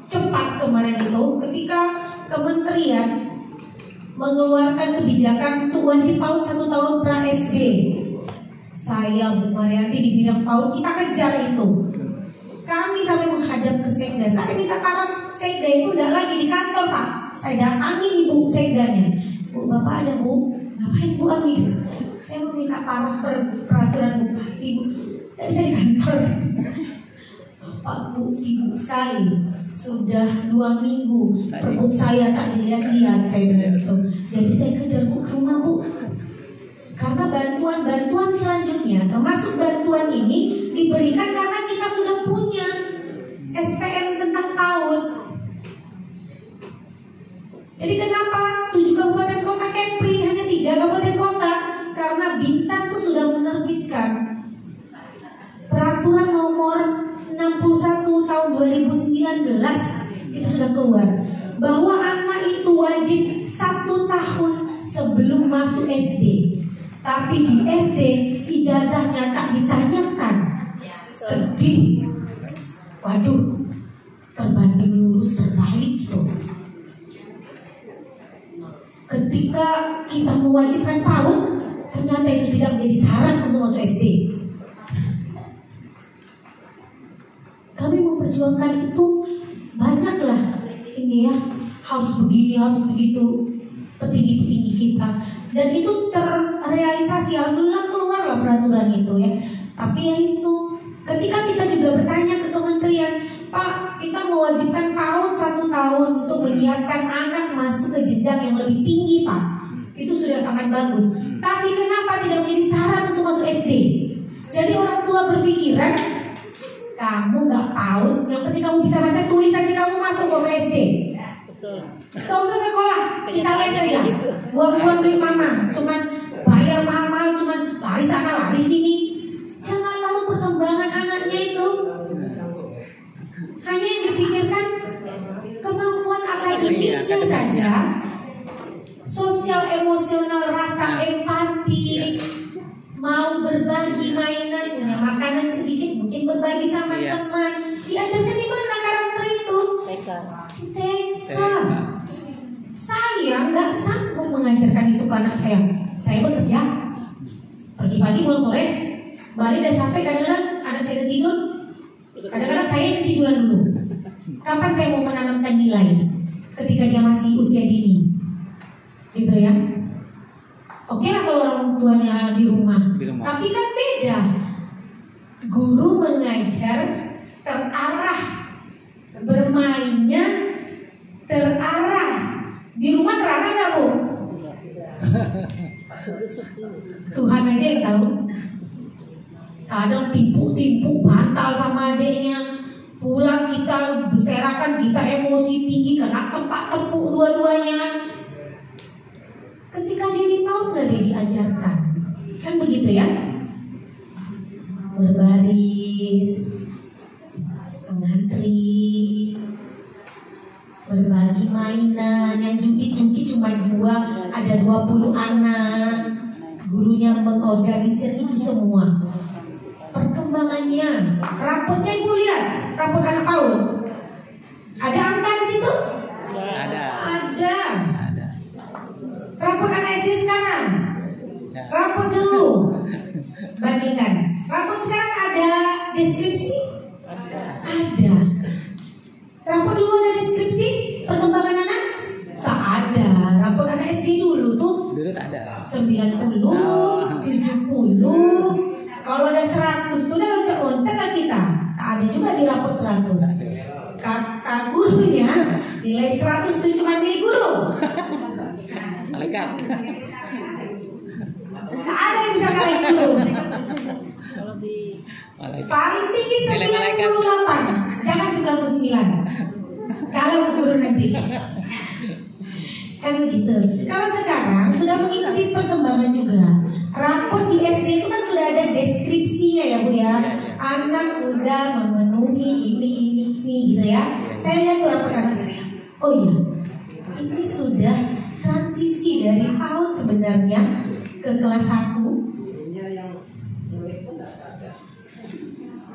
cepat kemarin itu ketika kementerian mengeluarkan kebijakan untuk wajib PAUD 1 tahun pra SD. Saya Bu Marianti di bidang PAUD kita kejar itu. Kami sampai menghadap ke Sekda. Saya minta para Sekda itu tidak lagi di kantor Pak. Saya datangi Ibu Sekdanya. Bu, Bapak ada Bu? Ngapain Bu Amir? Saya meminta para peraturan bupati Bu. Tidak bisa di kantor. Pak Bu sibuk sekali. Sudah 2 minggu perut saya tak dilihat-lihat. Saya bilang gitu. Jadi saya kejar Bu ke rumah Bu. Karena bantuan selanjutnya, termasuk bantuan ini diberikan karena kita sudah punya SPM tentang PAUD. Jadi kenapa 7 kabupaten kota Kepri hanya 3 kabupaten kota? Karena Bintan tuh sudah menerbitkan peraturan nomor 61 tahun 2019 itu sudah keluar bahwa anak itu wajib 1 tahun sebelum masuk SD. Tapi di SD ijazahnya tak ditanyakan. Sedih. Waduh, terbanding lurus terbalik gitu. kita mewajibkan PAUD, ternyata itu tidak menjadi syarat untuk masuk SD. Kami memperjuangkan itu banyaklah ini ya, harus begini, harus begitu, petinggi-petinggi kita, dan itu terrealisasi. Alhamdulillah keluarlah peraturan itu ya. Tapi ya itu, ketika kita juga bertanya ke kementerian, Pak, kita mewajibkan PAUD 1 tahun untuk menyiapkan anak masuk ke jenjang yang lebih tinggi, Pak. Itu sudah sangat bagus. Tapi kenapa tidak menjadi syarat untuk masuk SD? Jadi orang tua berpikiran, kamu nggak PAUD, yang penting kamu bisa baca tulis saja kamu masuk ke SD. Betul. Gak usah sekolah, kita les aja. Buang-buang duit mama, cuman bayar mahal-mahal, cuman lari sana lari sini. Dia nggak tahu perkembangan anaknya itu. Hanya yang dipikirkan kemampuan akademisnya saja, sosial emosional, rasa empati, mau berbagi mainan, punya makanan sedikit, mungkin berbagi sama teman. Diajarkan di mana karakter itu? TK. Saya nggak sanggup mengajarkan itu ke anak saya. Saya bekerja, pergi pagi pulang sore, balik dan sampai kadang-kadang anak saya udah tidur. Kadang-kadang saya ketiduran dulu. Kapan saya mau menanamkan nilai ketika dia masih usia dini, gitu ya? Oke lah kalau orang tuanya di rumah. Tapi kan beda. Guru mengajar terarah, bermainnya terarah. Di rumah terarah nggak, Bu? Tuhan aja yang tahu. Kadang timpuk-timpuk bantal sama adiknya. Pulang kita berserakan, kita emosi tinggi, kena tempat-tepuk dua-duanya. Ketika dia di PAUD dia diajarkan, kan begitu ya? Berbaris, mengantri, berbagi mainan. Yang jukit-jukit cuma 2, ada 20 anak. Gurunya mengorganisir itu semua. Perkembangannya, rapotnya ibu lihat, rapot anak PAUD. Ada angka di situ? Ada. Ada. Rapot anak SD sekarang, rapot dulu, bandingkan. Rapot sekarang ada deskripsi? Ada. Rapot dulu ada deskripsi perkembangan anak? Tak ada. Rapot anak SD dulu tuh tak ada. 90, 70. Kalau ada 100 tuh udah loncat-loncat lah kita. Tak ada juga di rapot 100. Kata gurunya nilai 100 itu cuma milik guru. Malaikat. Tak ada yang bisa kalahin guru. Paling tinggi 98, jangan 99. Kalau guru nanti. Kan begitu. Kalau sekarang sudah mengikuti perkembangan juga. Rapot di SD itu kan sudah ada deskripsinya ya Bu ya. Anak sudah memenuhi ini gitu ya. Saya lihat tuh rapot anak saya. Oh iya, ini sudah transisi dari PAUD sebenarnya ke kelas 1.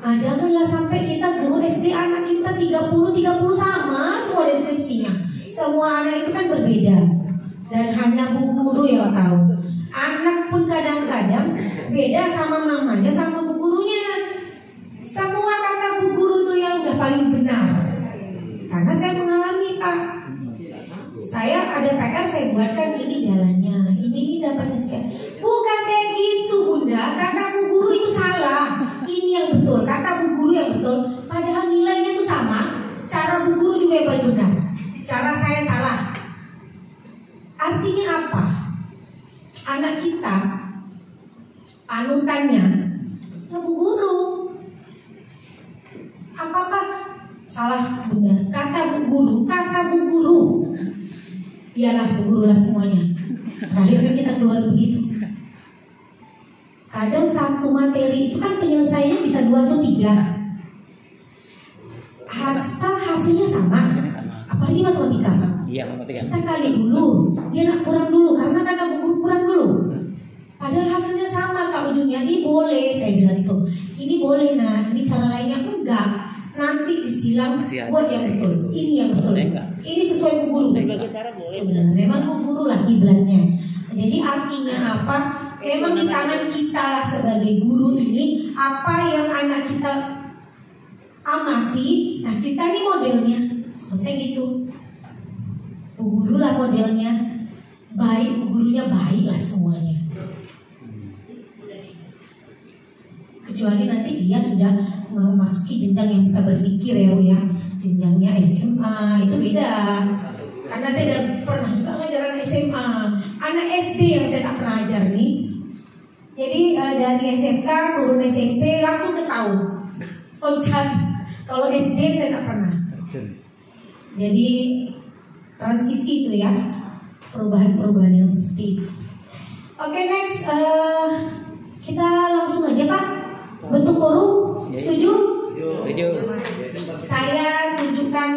Nah, janganlah sampai kita guru SD anak kita 30 sama semua deskripsinya. Semua anak itu kan berbeda dan hanya bu guru yang tahu. Anak pun kadang-kadang beda sama mamanya sama bu gurunya. Semua kata bu guru itu yang udah paling benar. Karena saya mengalami, Pak. Saya ada PR, saya buatkan ini jalannya, ini dapatnya sekian. Bukan kayak gitu, Bunda. Kata bu guru itu salah. Ini yang betul, kata bu guru yang betul. Padahal nilainya itu sama. Cara bu guru juga yang paling benar. Cara saya salah. Artinya apa? Anak kita panutannya ya bu guru. Apa-apa salah Bunda. Kata bu guru. Iyalah bu guru lah semuanya. Terakhir kita keluar begitu. Kadang satu materi itu kan penyelesaiannya bisa 2 atau 3. Asal hasilnya sama. Apalagi matematika. Iya, matematika. Kita kali dulu, dia nak kurang dulu karena kata bu guru kurang dulu. Padahal hasilnya sama Kak ujungnya. Ini boleh, saya bilang itu. Ini boleh nah, ini cara lainnya enggak. Nanti disilang buat yang betul. Ini yang betul. Ini sesuai bu guru. Berbagai cara boleh. Sebenarnya memang bu guru lah kiblatnya. Jadi artinya apa? Memang di tangan kita lah sebagai guru ini, apa yang anak kita amati, nah kita ini modelnya, maksudnya gitu. Bu guru lah modelnya, baik, bu gurunya baik lah semuanya. Kecuali nanti dia sudah memasuki jenjang yang bisa berpikir ya Bu ya, jenjangnya SMA itu beda. Karena saya udah pernah juga ngajaran SMA, anak SD yang saya tak pernah ajar nih. Jadi dari SMK turun SMP langsung ke tahun loncat. Kalau SD saya tak pernah. Jadi transisi itu ya, perubahan-perubahan yang seperti itu. Oke, next kita langsung aja Pak bentuk forum. Setuju? Setuju. Saya tunjukkan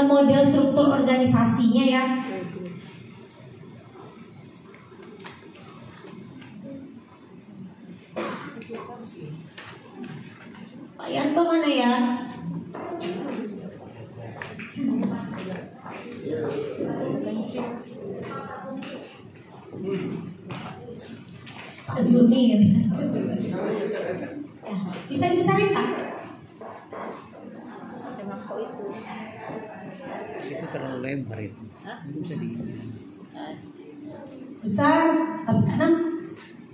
model struktur organisasinya ya. Pak Yanto mana ya? Pak Zuni gitu. Ya, bisa dibesarin Kak? Itu terlalu lebar itu. Itu bisa di Besar,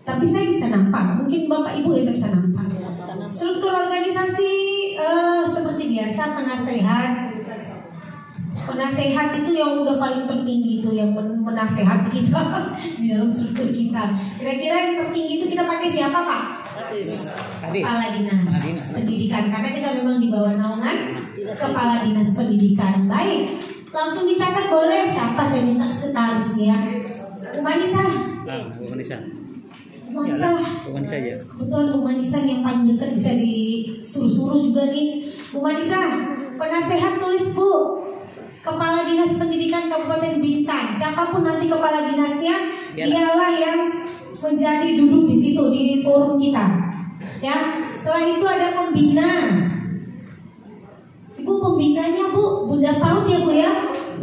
tapi saya bisa nampak. Mungkin Bapak Ibu yang bisa nampak. Struktur organisasi seperti biasa penasehat itu yang udah paling tertinggi itu yang menasehati kita di dalam struktur kita. Kira-kira yang tertinggi itu kita pakai siapa Pak? Kepala Dinas Pendidikan, karena kita memang di bawah naungan Kepala Dinas Pendidikan. Baik, langsung dicatat boleh. Siapa saya minta sekretaris nih ya? Bu Manisa. Bu Manisa. Bu Manisa. Bu Manisa aja. Kebetulan Bu Manisa yang paling dekat bisa disuruh-suruh juga nih. Bu Manisa, penasehat tulis Bu. Kepala Dinas Pendidikan Kabupaten Bintan. Siapapun nanti kepala dinasnya, dialah yang menjadi duduk di situ di forum kita. Ya, setelah itu ada pembina. Ibu pembinanya Bu, Bunda PAUD ya Bu ya?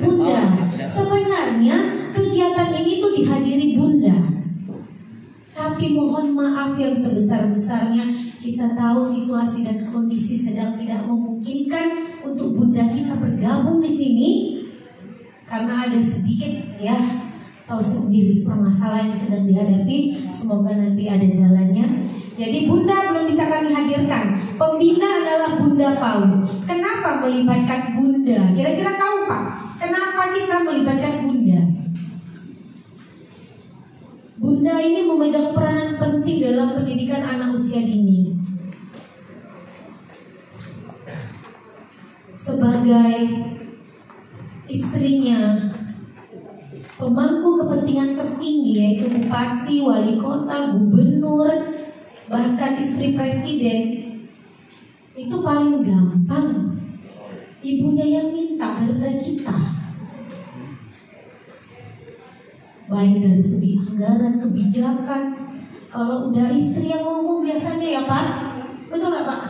Bunda. Sebenarnya kegiatan ini tuh dihadiri Bunda. Tapi mohon maaf yang sebesar-besarnya, kita tahu situasi dan kondisi sedang tidak memungkinkan untuk Bunda kita bergabung di sini karena ada sedikit ya, tahu sendiri permasalahan yang sedang dihadapi. Semoga nanti ada jalannya. Jadi Bunda belum bisa kami hadirkan. Pembina adalah Bunda PAUD. Kenapa melibatkan Bunda? Kira-kira tahu Pak? Kenapa kita melibatkan Bunda? Bunda ini memegang peranan penting dalam pendidikan anak usia dini. Sebagai istrinya, pemangku kepentingan tertinggi yaitu bupati, wali kota, gubernur, bahkan istri presiden, itu paling gampang ibunya yang minta daripada kita. Baik dari segi anggaran, kebijakan. Kalau udah istri yang ngomong biasanya ya Pak, betul nggak Pak?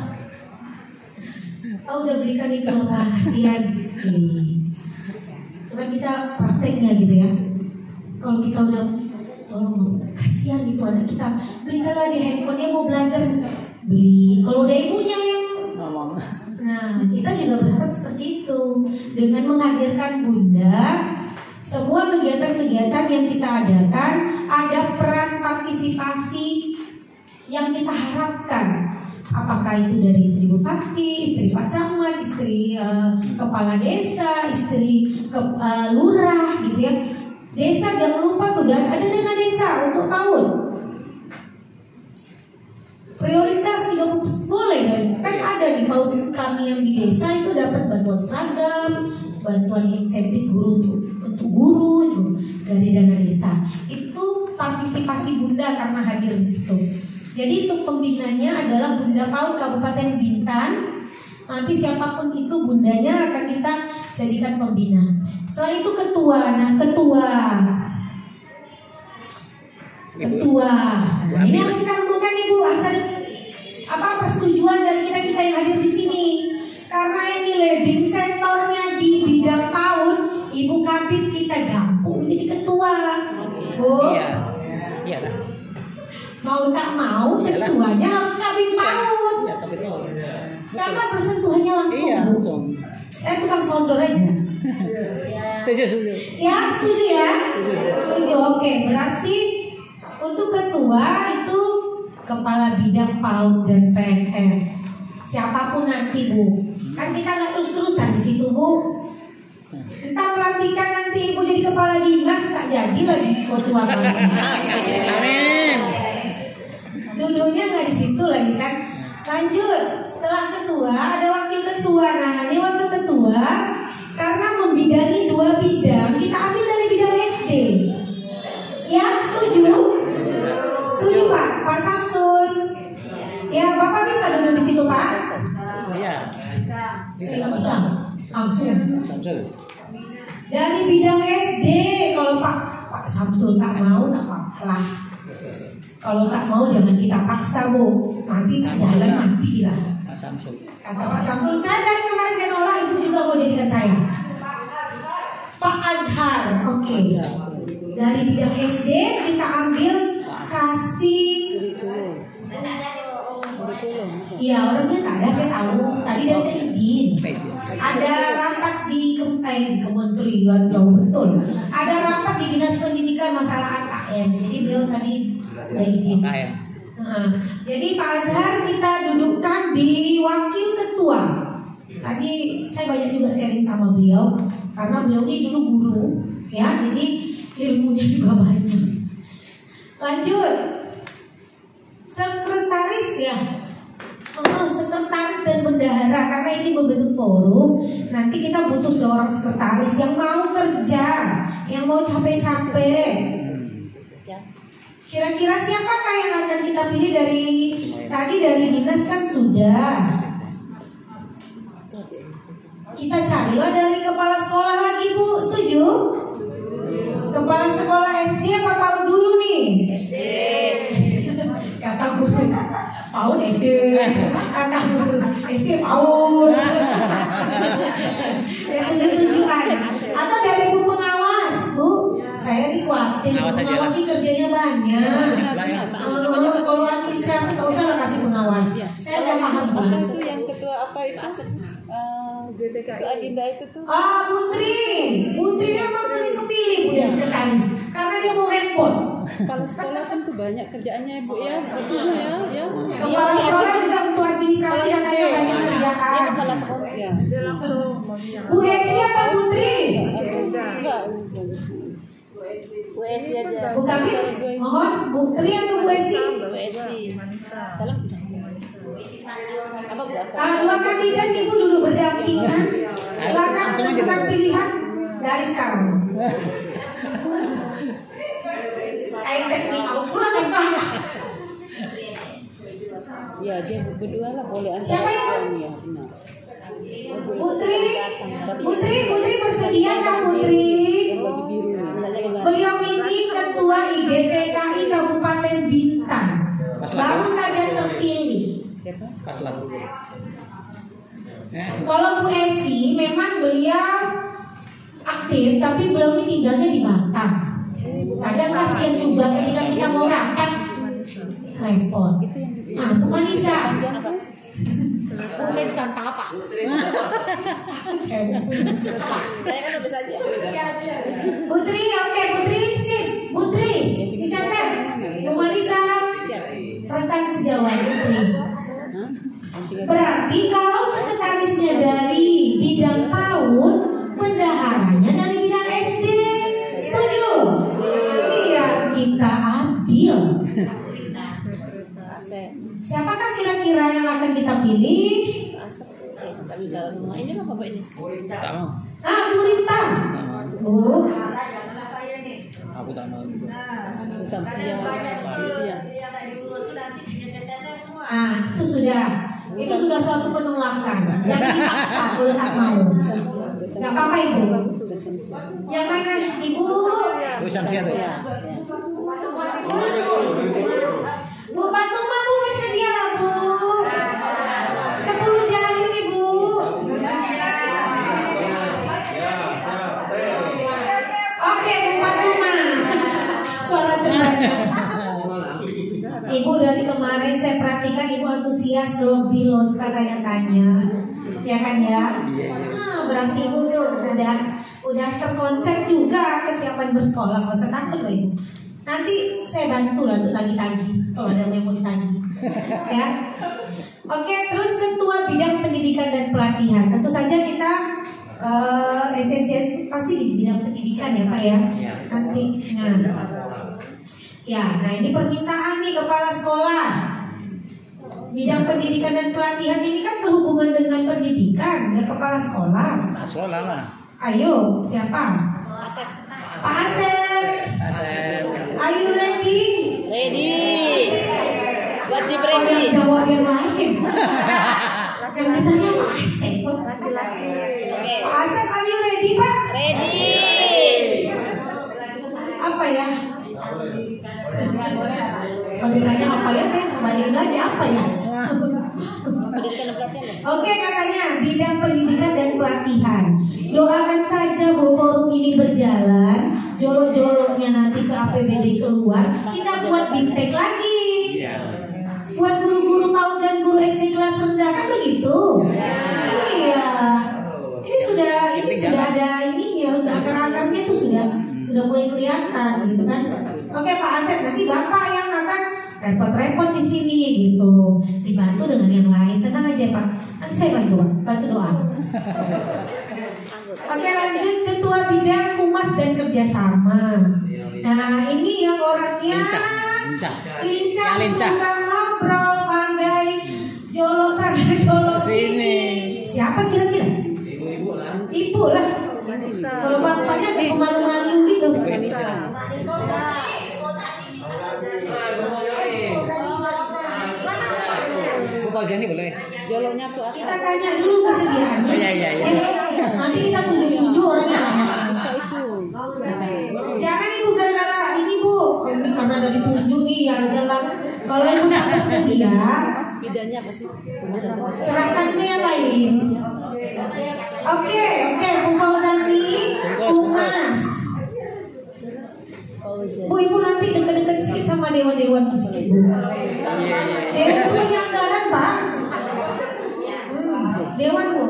Oh, udah belikan itu apa? Kasihan. Coba kita prakteknya gitu ya. Kalau kita udah kasihan gitu anak kita, belikanlah di handphone, dia mau belajar beli. Kalau udah ibunya yang ngomong, nah kita juga berharap seperti itu dengan menghadirkan Bunda. Semua kegiatan-kegiatan yang kita adakan ada peran partisipasi yang kita harapkan. Apakah itu dari istri bupati, istri pak camat, istri kepala desa, istri lurah gitu ya. Desa jangan lupa tuh, dan ada dana desa untuk PAUD. Prioritas 30% boleh, dan kan ada di PAUD kami yang di desa itu dapat bantuan seragam, bantuan insentif guru untuk guru itu dari dana desa. Itu partisipasi Bunda karena hadir di situ. Jadi untuk pembinanya adalah Bunda PAUD Kabupaten Bintan. Nanti siapapun itu bundanya akan kita jadikan pembina. Setelah itu ketua. Nah ketua. Nah, ini harus kita rembukan Ibu. Harus ada persetujuan dari kita yang hadir di sini. Karena ini leading sektornya di bidang PAUD, Ibu Kabid kita gabung jadi ketua. Bu, Iya. Iya lah. mau tak mau Iyalah. ketuanya harus kabin PAUD. Iya, tapi itu. Karena bersentuhannya langsung. Iya, Bu. langsung. Saya tukang sondor aja. Setuju, setuju. Ya, setuju ya? Setuju, oke. Berarti untuk ketua itu kepala bidang PAUD dan PNF. Siapapun nanti, Bu. Kan kita nggak terus-terusan di situ, Bu. Entah pelantikan nanti Ibu jadi kepala dinas, tak jadi lagi ketua PAUD. Amin. Duduknya nggak di situ lagi kan. Lanjut, setelah ketua ada wakil ketua. Nah, ini wakil ketua karena membidangi 2 bidang, kita ambil dari bidang SD. Ya, setuju? Setuju Pak? Pak Samsul. Ya, Bapak bisa duduk di situ Pak? Iya. Saya bisa. Samsul. Samsul. Dari bidang SD, kalau Pak Samsul tak mau, tak apa lah. Kalau tak mau jangan kita paksa Bu, nanti tak jalan mati lah. Pak Samsul. Kata Pak Samsul, saya dari kemarin dia nolak, Ibu juga mau jadikan saya. Pak Azhar, oke. Dari bidang SD kita ambil kasih. Iya, orangnya tak ada, saya tahu. Tadi dia minta izin. Ada rapat di kementerian, jauh betul. Ada rapat di dinas pendidikan masalah AKM. Jadi beliau tadi udah izin. Nah, jadi Pak Azhar kita dudukkan di wakil ketua. Tadi saya banyak juga sharing sama beliau karena beliau ini dulu guru, ya. Jadi ilmunya juga banyak. Lanjut, sekretaris ya. Sekretaris dan bendahara, karena ini membentuk forum. Nanti kita butuh seorang sekretaris yang mau kerja, yang mau capek-capek. Kira-kira siapakah yang akan kita pilih dari tadi dari dinas kan sudah. Kita carilah dari kepala sekolah lagi Bu, setuju? Kepala sekolah SD apa PAUD dulu nih? SD. Kata guru PAUD SD. Kata guru SD PAUD. Yang tunjuk-tunjukkan. Atau dari Bu pengawas, Bu. Saya dikuatin, pengawas ini kerjanya banyak. Kalau administrasi nggak usah lah kasih pengawas. Saya udah paham Bu. Itu yang ketua apa itu? GTKI agenda itu tuh. Putri dia memang sering kepilih Bu jadi sekretaris karena dia mau repot. Kepala sekolah kan tuh banyak kerjaannya Bu ya, betul ya. Kepala sekolah juga untuk administrasi katanya banyak kerjaan. Kepala sekolah ya. Dia langsung Bu Esi apa Putri? Enggak. Bu Esi aja. Bu Kabir, mohon Putri atau Bu Esi? Bu Esi. Salam. Apa berapa? 2 kandidat Ibu dulu berdampingan. Silakan tentukan pilihan dari sekarang. Kayak teknik aku pulang ya. Ya dia berdua lah boleh antara. Siapa itu? Ya, benar. Putri bersedia kan Putri? Baju biru nih. Beliau ini ketua IGTKI Kabupaten Bintan. Baru saja terpilih. Siapa? Kaslah. Kalau Bu Esi memang beliau aktif, tapi beliau ini tinggalnya di Batam. Kadang kasihan juga ketika kita mau rapat repot. Nah, Bu Manisa. Saya ditantang apa? Saya kan udah saja. Putri, oke Putri, sip. Putri, dicatat. Bu Manisa, rekan sejawat Putri. Berarti kalau sekretarisnya dari bidang PAUD, bendaharanya dari bidang SD. Setuju? Biar kita adil. Siapakah kira-kira yang akan kita pilih? Tapi kalau semua ini apa Bapak ini? Tak mau. Bu Rita. Bu. Aku tak mau. Samsia. Itu sudah. Itu sudah suatu penolakan. Yang dipaksa, boleh tak mau. Gak apa-apa Ibu. Yang mana Ibu? Bu Samsia tuh. Bu Fatuma Bu bersedia lah Bu. 10 jari nih Bu. Oke Bu Fatuma. banyak. Ibu dari kemarin saya perhatikan ibu antusias lebih loh katanya tanya, ya kan ya? Nah, berarti ibu tuh udah terkonsep juga kesiapan bersekolah. Nggak usah takut loh ibu. Nanti saya bantu lah untuk tagih-tagih kalau ada yang mau ditagih, ya. Oke, terus ketua bidang pendidikan dan pelatihan. Tentu saja kita esensi pasti di bidang pendidikan ya Pak ya. Nanti, nah ini permintaan nih kepala sekolah. Bidang pendidikan dan pelatihan ini kan berhubungan dengan pendidikan ya kepala sekolah. Sekolah lah. Ayo, siapa? Pak Asep. Are you ready? Ready. Wajib Yang ready. jawab yang lain. Yang ditanya Pak Asep. Pak Asep, are you ready Pak? Ready. Apa ya? Kalau ditanya apa ya, saya kembali lagi apa ya? Oke, katanya bidang pendidikan dan pelatihan. Doakan saja Bu forum ini berjalan. Jolo-jolonya nanti ke APBD keluar, kita buat bimtek lagi. Buat guru-guru PAUD dan guru SD kelas rendah kan begitu? Iya. Ini sudah ada ininya, sudah akar-akarnya tuh sudah mulai kelihatan gitu kan. Oke Pak Asep, nanti Bapak yang akan repot-repot di sini gitu. Dibantu dengan yang lain. Tenang aja Pak. Nanti saya bantu doa. Oke, lanjut ketua bidang humas dan kerjasama. Nah ini yang orangnya lincah, suka ngobrol, pandai, jolok sana, jolok sini. Siapa kira-kira? Ibu lah. Kalau bapaknya kayak malu-malu gitu. Bukan jadi boleh. Joloknya tuh apa? Kita tanya dulu kesediaannya. Iya. Nanti kita tunjuk orangnya. Bisa itu. Jangan ibu gara-gara ini Bu. Ini karena ada ditunjuk nih yang jalan. Kalau ibu tak bersedia, Bidangnya apa sih? serahkan ke yang lain. Oke, Bu Fauzani, humas. Bu, ibu nanti deket-deket sedikit sama dewan-dewan tuh sedikit Bu. Dewan itu punya anggaran Pak. Dewan Bu.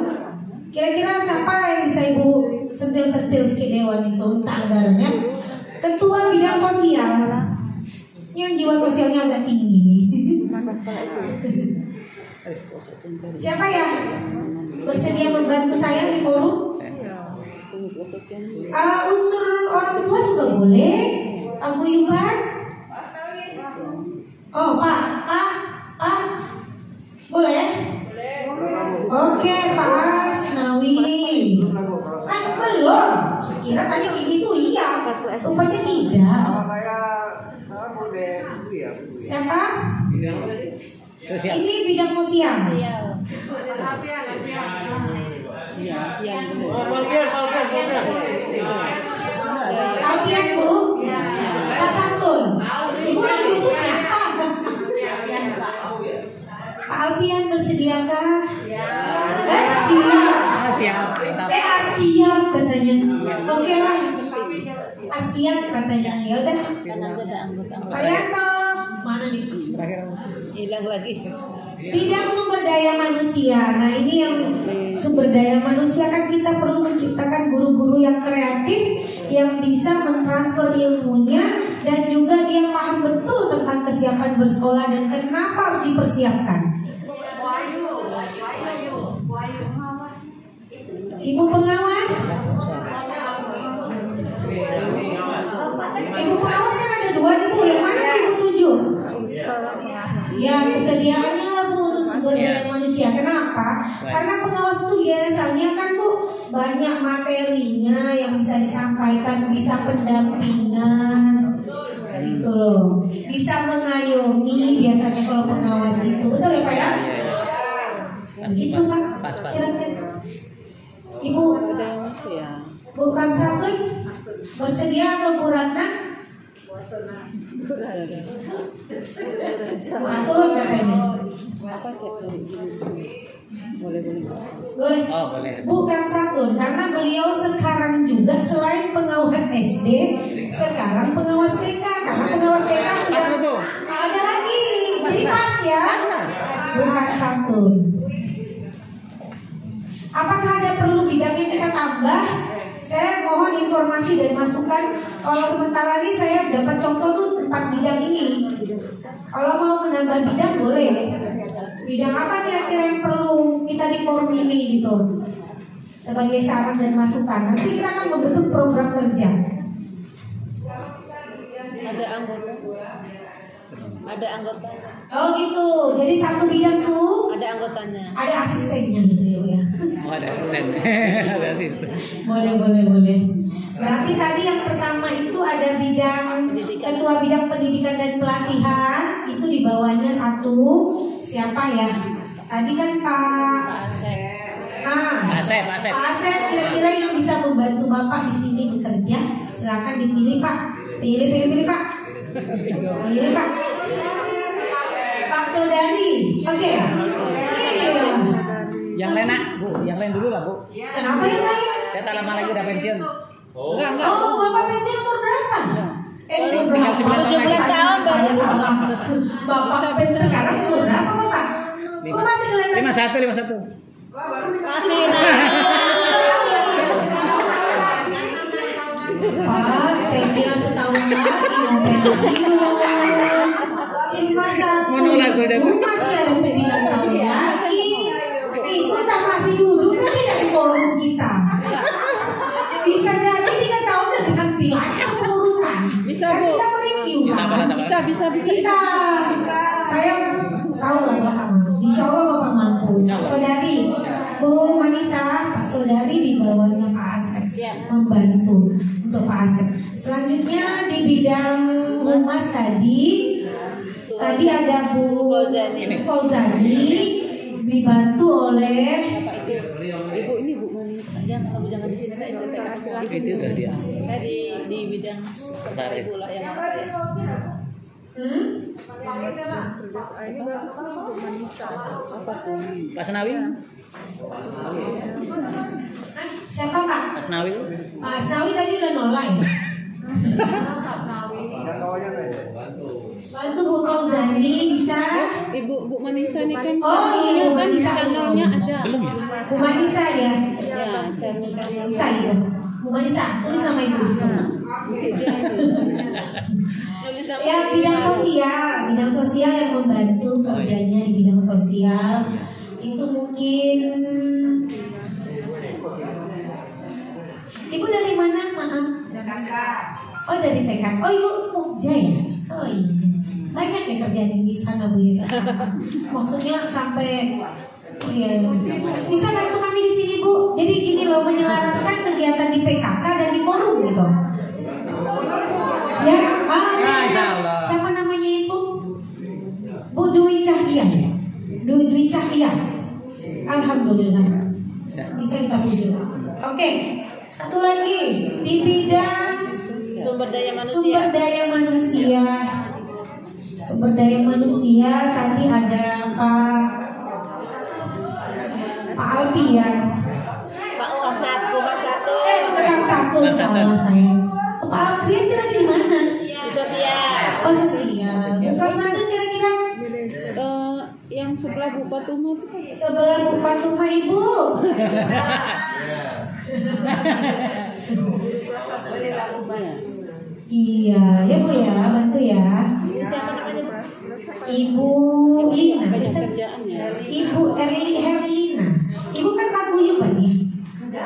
Kira-kira siapa yang bisa ibu sentil-sentil sedikit dewan itu minta anggarannya? Ketua bidang sosial. Yang jiwa sosialnya agak tinggi nih. Siapa ya? Bersedia membantu saya di forum? Unsur orang tua juga boleh. Abu Yuban. Oh Pak. Boleh? Oke Pak Asnawi. Belum. Kira tadi gini tuh iya. Rupanya tidak. Siapa? Sosial. Ini bidang sosial. Alpian Bu. Pak Samsul. Ibu lanjut tuh siapa? Pak Alpian bersediakah? Siap. Siap. Siap katanya. Oke lah. Siap katanya. Ya udah. Pak Yanto. Mana nih? Hilang lagi. Bidang sumber daya manusia. Nah ini yang sumber daya manusia kan kita perlu menciptakan guru-guru yang kreatif, yang bisa mentransfer ilmunya, dan juga dia paham betul tentang kesiapan bersekolah dan kenapa harus dipersiapkan. Ibu pengawas. Ibu pengawas kan ada 2 nih Bu. Yang mana Ibu tuju? Ya kesediaannya lah Bu untuk sumber daya manusia. Kenapa? Karena pengawas itu biasanya kan Bu banyak materinya yang bisa disampaikan, bisa pendampingan, gitu loh. Bisa mengayomi biasanya kalau pengawas itu. Betul ya Pak ya? Begitu Pak. Kira-kira. Ibu bukan satu bersedia atau Bu Ratna? Atur katanya. Boleh. Oh, boleh. Bukan satu, karena beliau sekarang juga selain pengawas SD, sekarang pengawas TK. Karena pengawas santun. Apakah ada perlu bidang yang kita tambah? Saya mohon informasi dan masukan. Kalau sementara ini saya dapat contoh tuh 4 bidang ini. Kalau mau menambah bidang boleh. Bidang apa kira-kira yang perlu kita di forum ini gitu? Sebagai saran dan masukan. Nanti kita akan membentuk program kerja. Ada anggota. Oh gitu. Jadi satu bidang tuh Ada anggotanya. ada asistennya gitu ya. Oh, ada asisten. Ada asisten. Boleh. Berarti tadi yang pertama itu ada bidang ketua bidang pendidikan dan pelatihan, itu di bawahnya satu siapa ya? Tadi kan Pak Asep. Pak Asep. kira-kira yang bisa membantu Bapak di sini bekerja, silakan dipilih Pak. Pilih Pak. Pilih Pak. Pak Sodari, oke ya? Iya. Yang lain nak, Bu. Yang lain dulu lah, Bu. Kenapa yang lain? Saya tak lama lagi udah pensiun. Enggak. Oh, Bapak pensiun umur berapa? Tinggal Umur 9 tahun 17 tahun baru. Saya salah. Bapak pensiun sekarang umur berapa Bapak? Kok masih kelihatan? 51. Masih naik. Pak, saya kira setahun lagi mau pensiun. Masa Menolak sudah. masih ada 9 tahun lagi. Itu tak masih duduk kan tidak di forum kita. Bisa jadi 3 tahun udah ganti lagi kepengurusan. Bisa, Kan Bu. kita mereview Pak. Bisa. Bisa. Saya tahu lah Bapak mampu. Insya Allah Bapak mampu. Saudari, Bu Manisa, Pak Saudari di bawahnya Pak Asep membantu untuk Pak Asep. Selanjutnya di bidang humas tadi ada Bu Fauzani dibantu oleh Ibu ini Bu Manisa. Jangan di sini, saya JTK. Itu udah dia. Saya di bidang sekretaris Ibu lah yang apa ya? Pak Senawi. siapa Pak? Pak Senawi. Pak Asnawi tadi udah nolak ya? Bantu Bu Fauzani bisa. Bu Manisa nih kan. Oh iya Bu kan Manisa channelnya ada. Belum ya? Bu Manisa ya. Ya, channel. Bisa gitu. Bu Manisa tulis sama Ibu. Ya bidang sosial yang membantu kerjanya di bidang sosial itu mungkin. Ibu dari mana maaf? Oh dari TK. Oh Ibu Pokja ya? Oh iya. Banyak ya kerjaan di sana Bu ya. Maksudnya sampai iya. Bisa bantu kami di sini Bu. Jadi gini loh, menyelaraskan kegiatan di PKK dan di forum gitu. Ya, siapa namanya Ibu? Bu Dwi Cahya. Dwi Cahya. Alhamdulillah. Bisa kita puji. Oke. Satu lagi di bidang Sumber daya manusia. Sumber daya manusia tadi ada Pak Alpi ya. Pak Umar satu. Bukan satu salah saya. Pak Alpi tadi di mana? Di sosial. Oh sosial. Bukan satu kira-kira Yang sebelah Bu Patuma itu kan. sebelah Bu Patuma Ibu. Iya, ya Bu ya, bantu ya. Siapa namanya Bu? Ibu Lina. Banyak kerjaan ya. Ibu Herlina. Ibu kan paguyuban ya?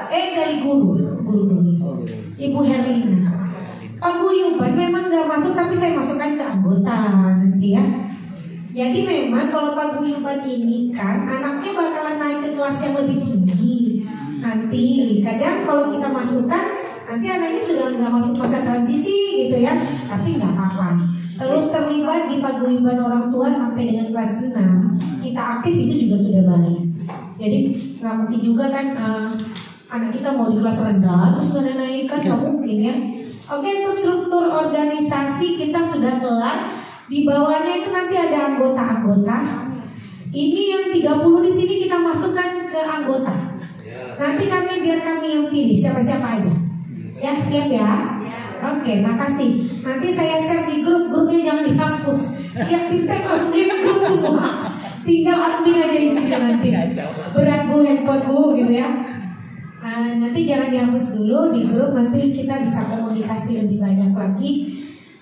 Dari guru. Ibu Herlina. Paguyuban memang nggak masuk, tapi saya masukkan ke anggota nanti ya. Jadi memang kalau paguyuban ini kan anaknya bakalan naik ke kelas yang lebih tinggi nanti. Kadang kalau kita masukkan nanti anaknya sudah nggak masuk masa transisi gitu ya, tapi nggak apa-apa. Terus terlibat di paguyuban orang tua sampai dengan kelas 6, kita aktif itu juga sudah baik. Jadi nggak mungkin juga kan anak kita mau di kelas rendah terus nggak naik kan nggak mungkin ya. Oke, untuk struktur organisasi kita sudah kelar. Di bawahnya itu nanti ada anggota-anggota. Ini yang 30 di sini kita masukkan ke anggota. Nanti biar kami yang pilih siapa-siapa aja. Ya, siap ya? Oke, makasih. Nanti saya share di grupnya jangan dihapus. Siap dipek langsung di grup semua. tinggal admin aja isinya nanti. Berat bu, handphone bu, gitu ya. Nanti jangan dihapus dulu di grup, nanti kita bisa komunikasi lebih banyak lagi.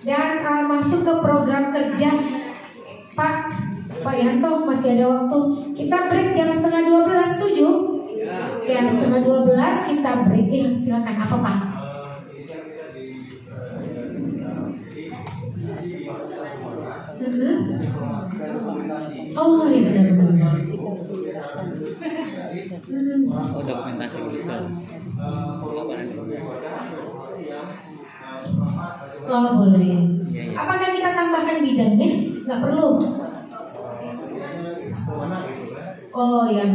Dan masuk ke program kerja, Pak Yanto masih ada waktu. Kita break jam 11:30, setuju? Ya, 11:30 kita break. Silakan, apa Pak? Oh iya benar. Oh, dokumentasi gitu. Oh boleh. Apakah kita tambahkan bidangnya? Nggak perlu. Oh ya.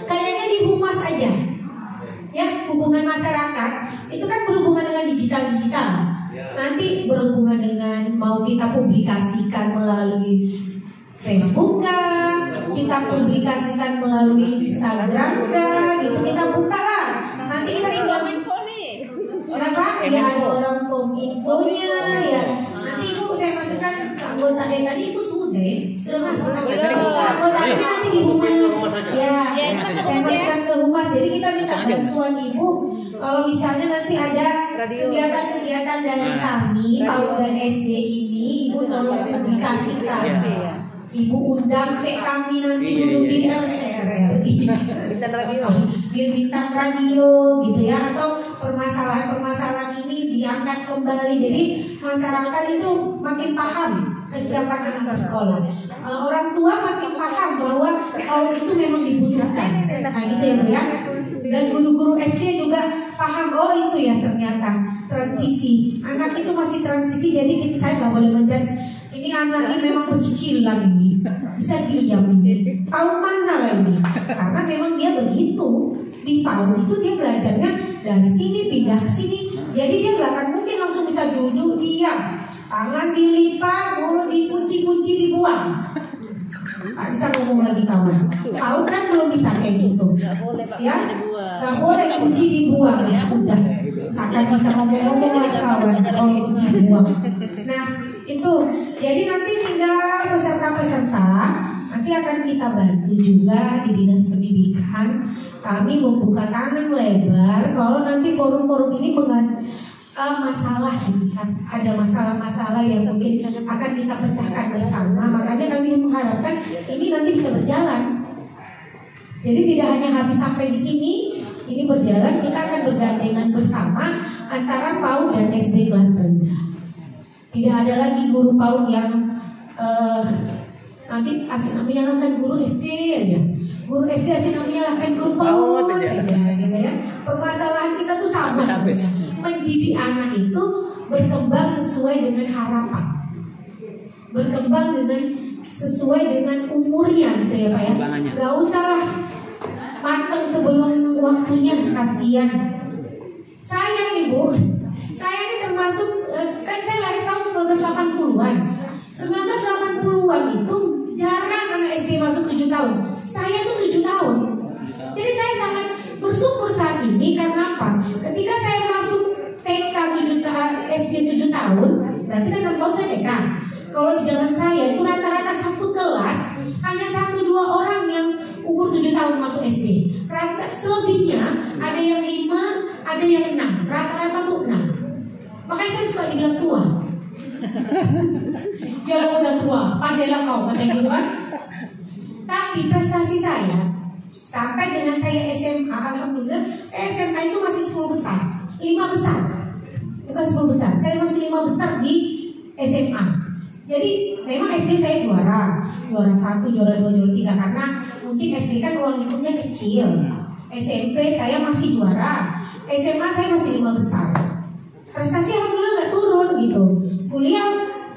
Kayaknya di humas aja. Ya, hubungan masyarakat itu kan berhubungan dengan digital. Nanti berhubungan dengan mau kita publikasikan melalui Facebook kah, kita publikasikan melalui Instagram kah, gitu kita buka lah. Nanti kita tinggal info nih. kenapa? Ya ada orang kominfonya ya. Nanti ibu saya masukkan ke anggota tadi ibu sudah masuk anggota nanti di humas. Ya, saya masukkan ke humas. Jadi kita minta bantuan ibu. Kalau misalnya nanti ada kegiatan-kegiatan dari kami PAUD dan SD ini, ibu tolong publikasikan. Ibu undang kami nanti duduk di bintang radio gitu ya, atau permasalahan ini diangkat kembali. Jadi masyarakat itu makin paham kesiapan anak sekolah. Orang tua makin paham bahwa PAUD itu memang dibutuhkan. Nah gitu ya Bu ya. Dan guru-guru SD juga paham, oh itu ya ternyata transisi. Anak itu masih transisi, jadi saya nggak boleh menjudge. Ini anak ini memang pecicilan ini, bisa diam ini. PAUD mana lah ini? Karena memang dia begitu. Di PAUD itu dia belajarnya dari sini pindah ke sini. Jadi dia nggak akan mungkin langsung bisa duduk diam, tangan dilipat, mulut dikunci-kunci dibuang. Nggak bisa ngomong lagi kawan. PAUD kan belum bisa kayak gitu. Ya, nggak boleh kunci dibuang ya sudah. Akan bisa ngomong-ngomong lagi kawan kalau kunci dibuang. Nah itu, jadi nanti tinggal peserta-peserta nanti akan kita bantu juga di Dinas Pendidikan. Kami membuka tangan lebar kalau nanti forum-forum ini masalah gitu kan, ada masalah-masalah yang mungkin akan kita pecahkan bersama. Makanya kami mengharapkan ini nanti bisa berjalan. Jadi tidak hanya habis sampai di sini, ini berjalan, kita akan bergandengan bersama antara PAUD dan SD kelas rendah. Tidak ada lagi guru PAUD yang nanti asik menyalahkan guru SD aja. Guru SD asik menyalahkan guru PAUD aja gitu ya. Permasalahan kita tuh sama sebenarnya. Mendidik anak itu berkembang sesuai dengan harapan, berkembang dengan sesuai dengan umurnya gitu ya Pak ya. Gak usah matang sebelum waktunya, kasihan. Saya nih Bu, saya ini termasuk kan saya lahir tahun 1980-an. 1980-an itu jarang anak SD masuk 7 tahun. Saya tuh 7 tahun. Jadi saya sangat bersyukur saat ini karena apa? Ketika saya masuk TK 7 tahun, SD 7 tahun, berarti kan 6 tahun saya TK. Kalau di zaman saya itu rata-rata satu kelas hanya 1-2 orang yang umur 7 tahun masuk SD. Rata selebihnya ada yang 5, ada yang 6. Rata-rata tuh 6. Makanya saya suka dibilang tua. Ya lo udah tua, pandailah kau, katanya gitu kan. Tapi prestasi saya sampai dengan saya SMA, alhamdulillah, saya SMA itu masih 10 besar, 5 besar, bukan 10 besar. Saya masih 5 besar di SMA. Jadi memang SD saya juara 1, juara 2, juara 3 karena mungkin SD kan ruang lingkupnya kecil. SMP saya masih juara, SMA saya masih 5 besar. Prestasi alhamdulillah nggak turun gitu. Kuliah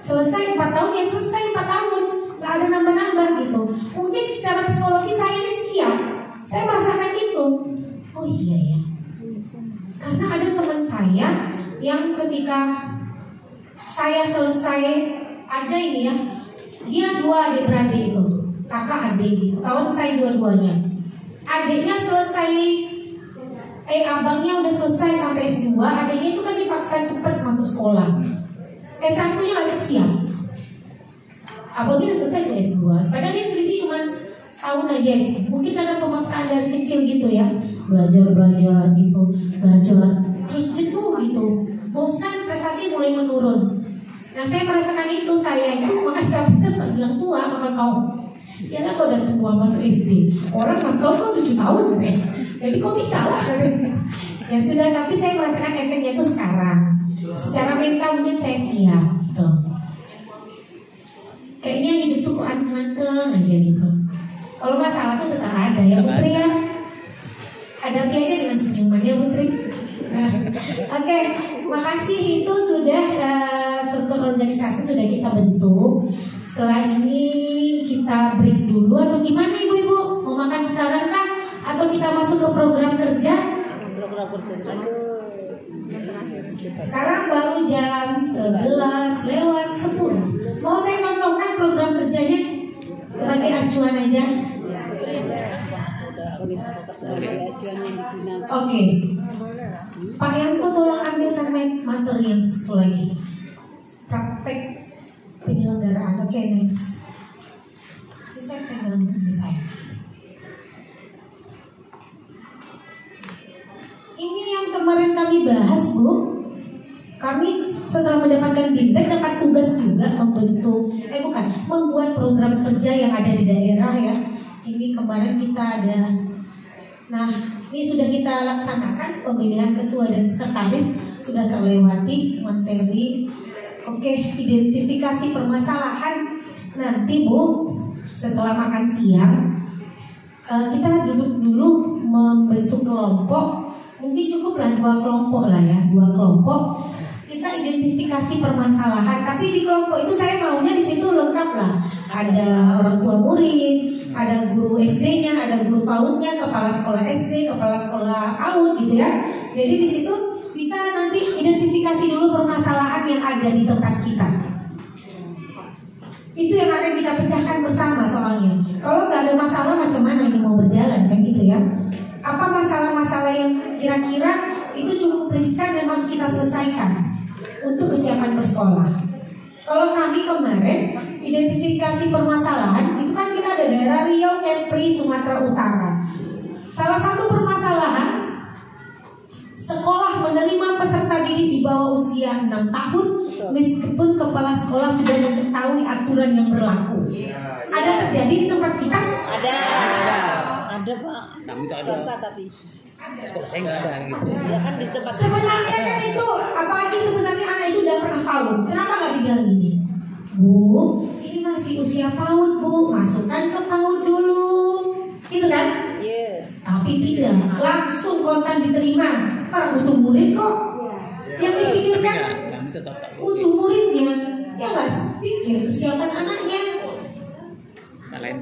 selesai 4 tahun ya selesai 4 tahun, nggak ada nambah-nambah gitu. Mungkin secara psikologi saya ini siap, saya merasakan itu. Oh iya ya, karena ada teman saya yang ketika saya selesai ada ini ya, dia 2 adik beradik itu, kakak adik gitu. Tahun saya dua-duanya. Adiknya selesai, abangnya udah selesai sampai S2, adiknya itu kan dipaksa cepet masuk sekolah. S1-nya nggak siap. apalagi udah selesai tuh S2. Padahal dia selisih cuma setahun aja gitu. Mungkin karena pemaksaan dari kecil gitu ya, belajar gitu, belajar terus jenuh gitu, bosan, prestasi mulai menurun. Nah saya merasakan itu, saya itu makanya saya suka bilang tua sama kau. Ya lah kau udah tua masuk SD, orang nonton kau 7 tahun kan? Jadi kok bisa lah. Ya sudah, tapi saya merasakan efeknya itu sekarang. Secara mental mungkin saya siap gitu. Kayaknya hidup tuh kok anteng aja gitu. Kalau masalah tuh tetap ada ya Putri ya. Hadapi aja dengan senyuman ya Putri. Oke, makasih itu sudah struktur organisasi sudah kita bentuk. Setelah ini kita break dulu atau gimana ibu-ibu? Mau makan sekarang kah? Atau kita masuk ke program kerja? Program kerja sekarang baru jam 11 lewat 10. Mau saya contohkan program kerjanya sebagai acuan aja? Oke. Pak Yanto tolong ambilkan materi yang satu lagi. Praktek penyelenggaraan. Oke, next. Ini saya pegang di saya. Ini yang kemarin kami bahas, Bu. Kami setelah mendapatkan bintang dapat tugas juga membuat program kerja yang ada di daerah ya. Ini kemarin kita ada. Nah, ini sudah kita laksanakan pemilihan ketua dan sekretaris sudah terlewati materi. Oke, identifikasi permasalahan nanti Bu setelah makan siang kita duduk dulu membentuk kelompok. Mungkin cukuplah 2 kelompok lah ya, 2 kelompok. Kita identifikasi permasalahan, tapi di kelompok itu saya maunya di situ lengkap lah. Ada orang tua murid, ada guru SD-nya, ada guru PAUD-nya, kepala sekolah SD, kepala sekolah PAUD gitu ya. Jadi di situ bisa nanti identifikasi dulu permasalahan yang ada di tempat kita. Itu yang akan kita pecahkan bersama soalnya. Kalau nggak ada masalah macam mana ini mau berjalan kan gitu ya. Apa masalah-masalah yang kira-kira itu cukup riskan dan harus kita selesaikan untuk kesiapan bersekolah. Kalau kami kemarin identifikasi permasalahan itu kan kita ada daerah Riau, Kepri, Sumatera Utara. Salah satu permasalahan sekolah menerima peserta didik di bawah usia 6 tahun meskipun kepala sekolah sudah mengetahui aturan yang berlaku. Ada terjadi di tempat kita? Ada Pak. Kami tak ada. Swasta tapi. Sekolah saya nggak ada gitu. Ya kan di tempat. Sebenarnya kan itu, apalagi sebenarnya anak itu udah pernah PAUD. Kenapa nggak dibilang gini? Bu, ini masih usia PAUD Bu, masukkan ke PAUD dulu. Gitu kan? Iya. Tapi tidak, langsung kontan diterima. Para butuh murid kok. Yang dipikirkan Kami tetap tak butuh muridnya. Ya nggak pikir kesiapan anaknya. lain.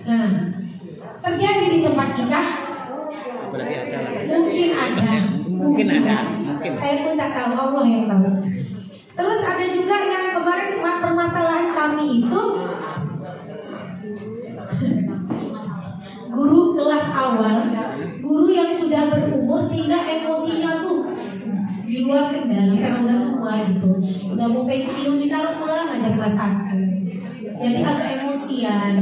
Nah, terjadi di tempat kita. Berarti ada lah. Mungkin ada. Mungkin ada. Mungkin. Saya pun tak tahu, Allah yang tahu. Terus ada juga yang kemarin permasalahan kami itu guru kelas awal, guru yang sudah berumur sehingga emosinya tuh di luar kendali karena udah tua gitu, udah mau pensiun ditaruh pulang aja kelas 1. Jadi agak emosian.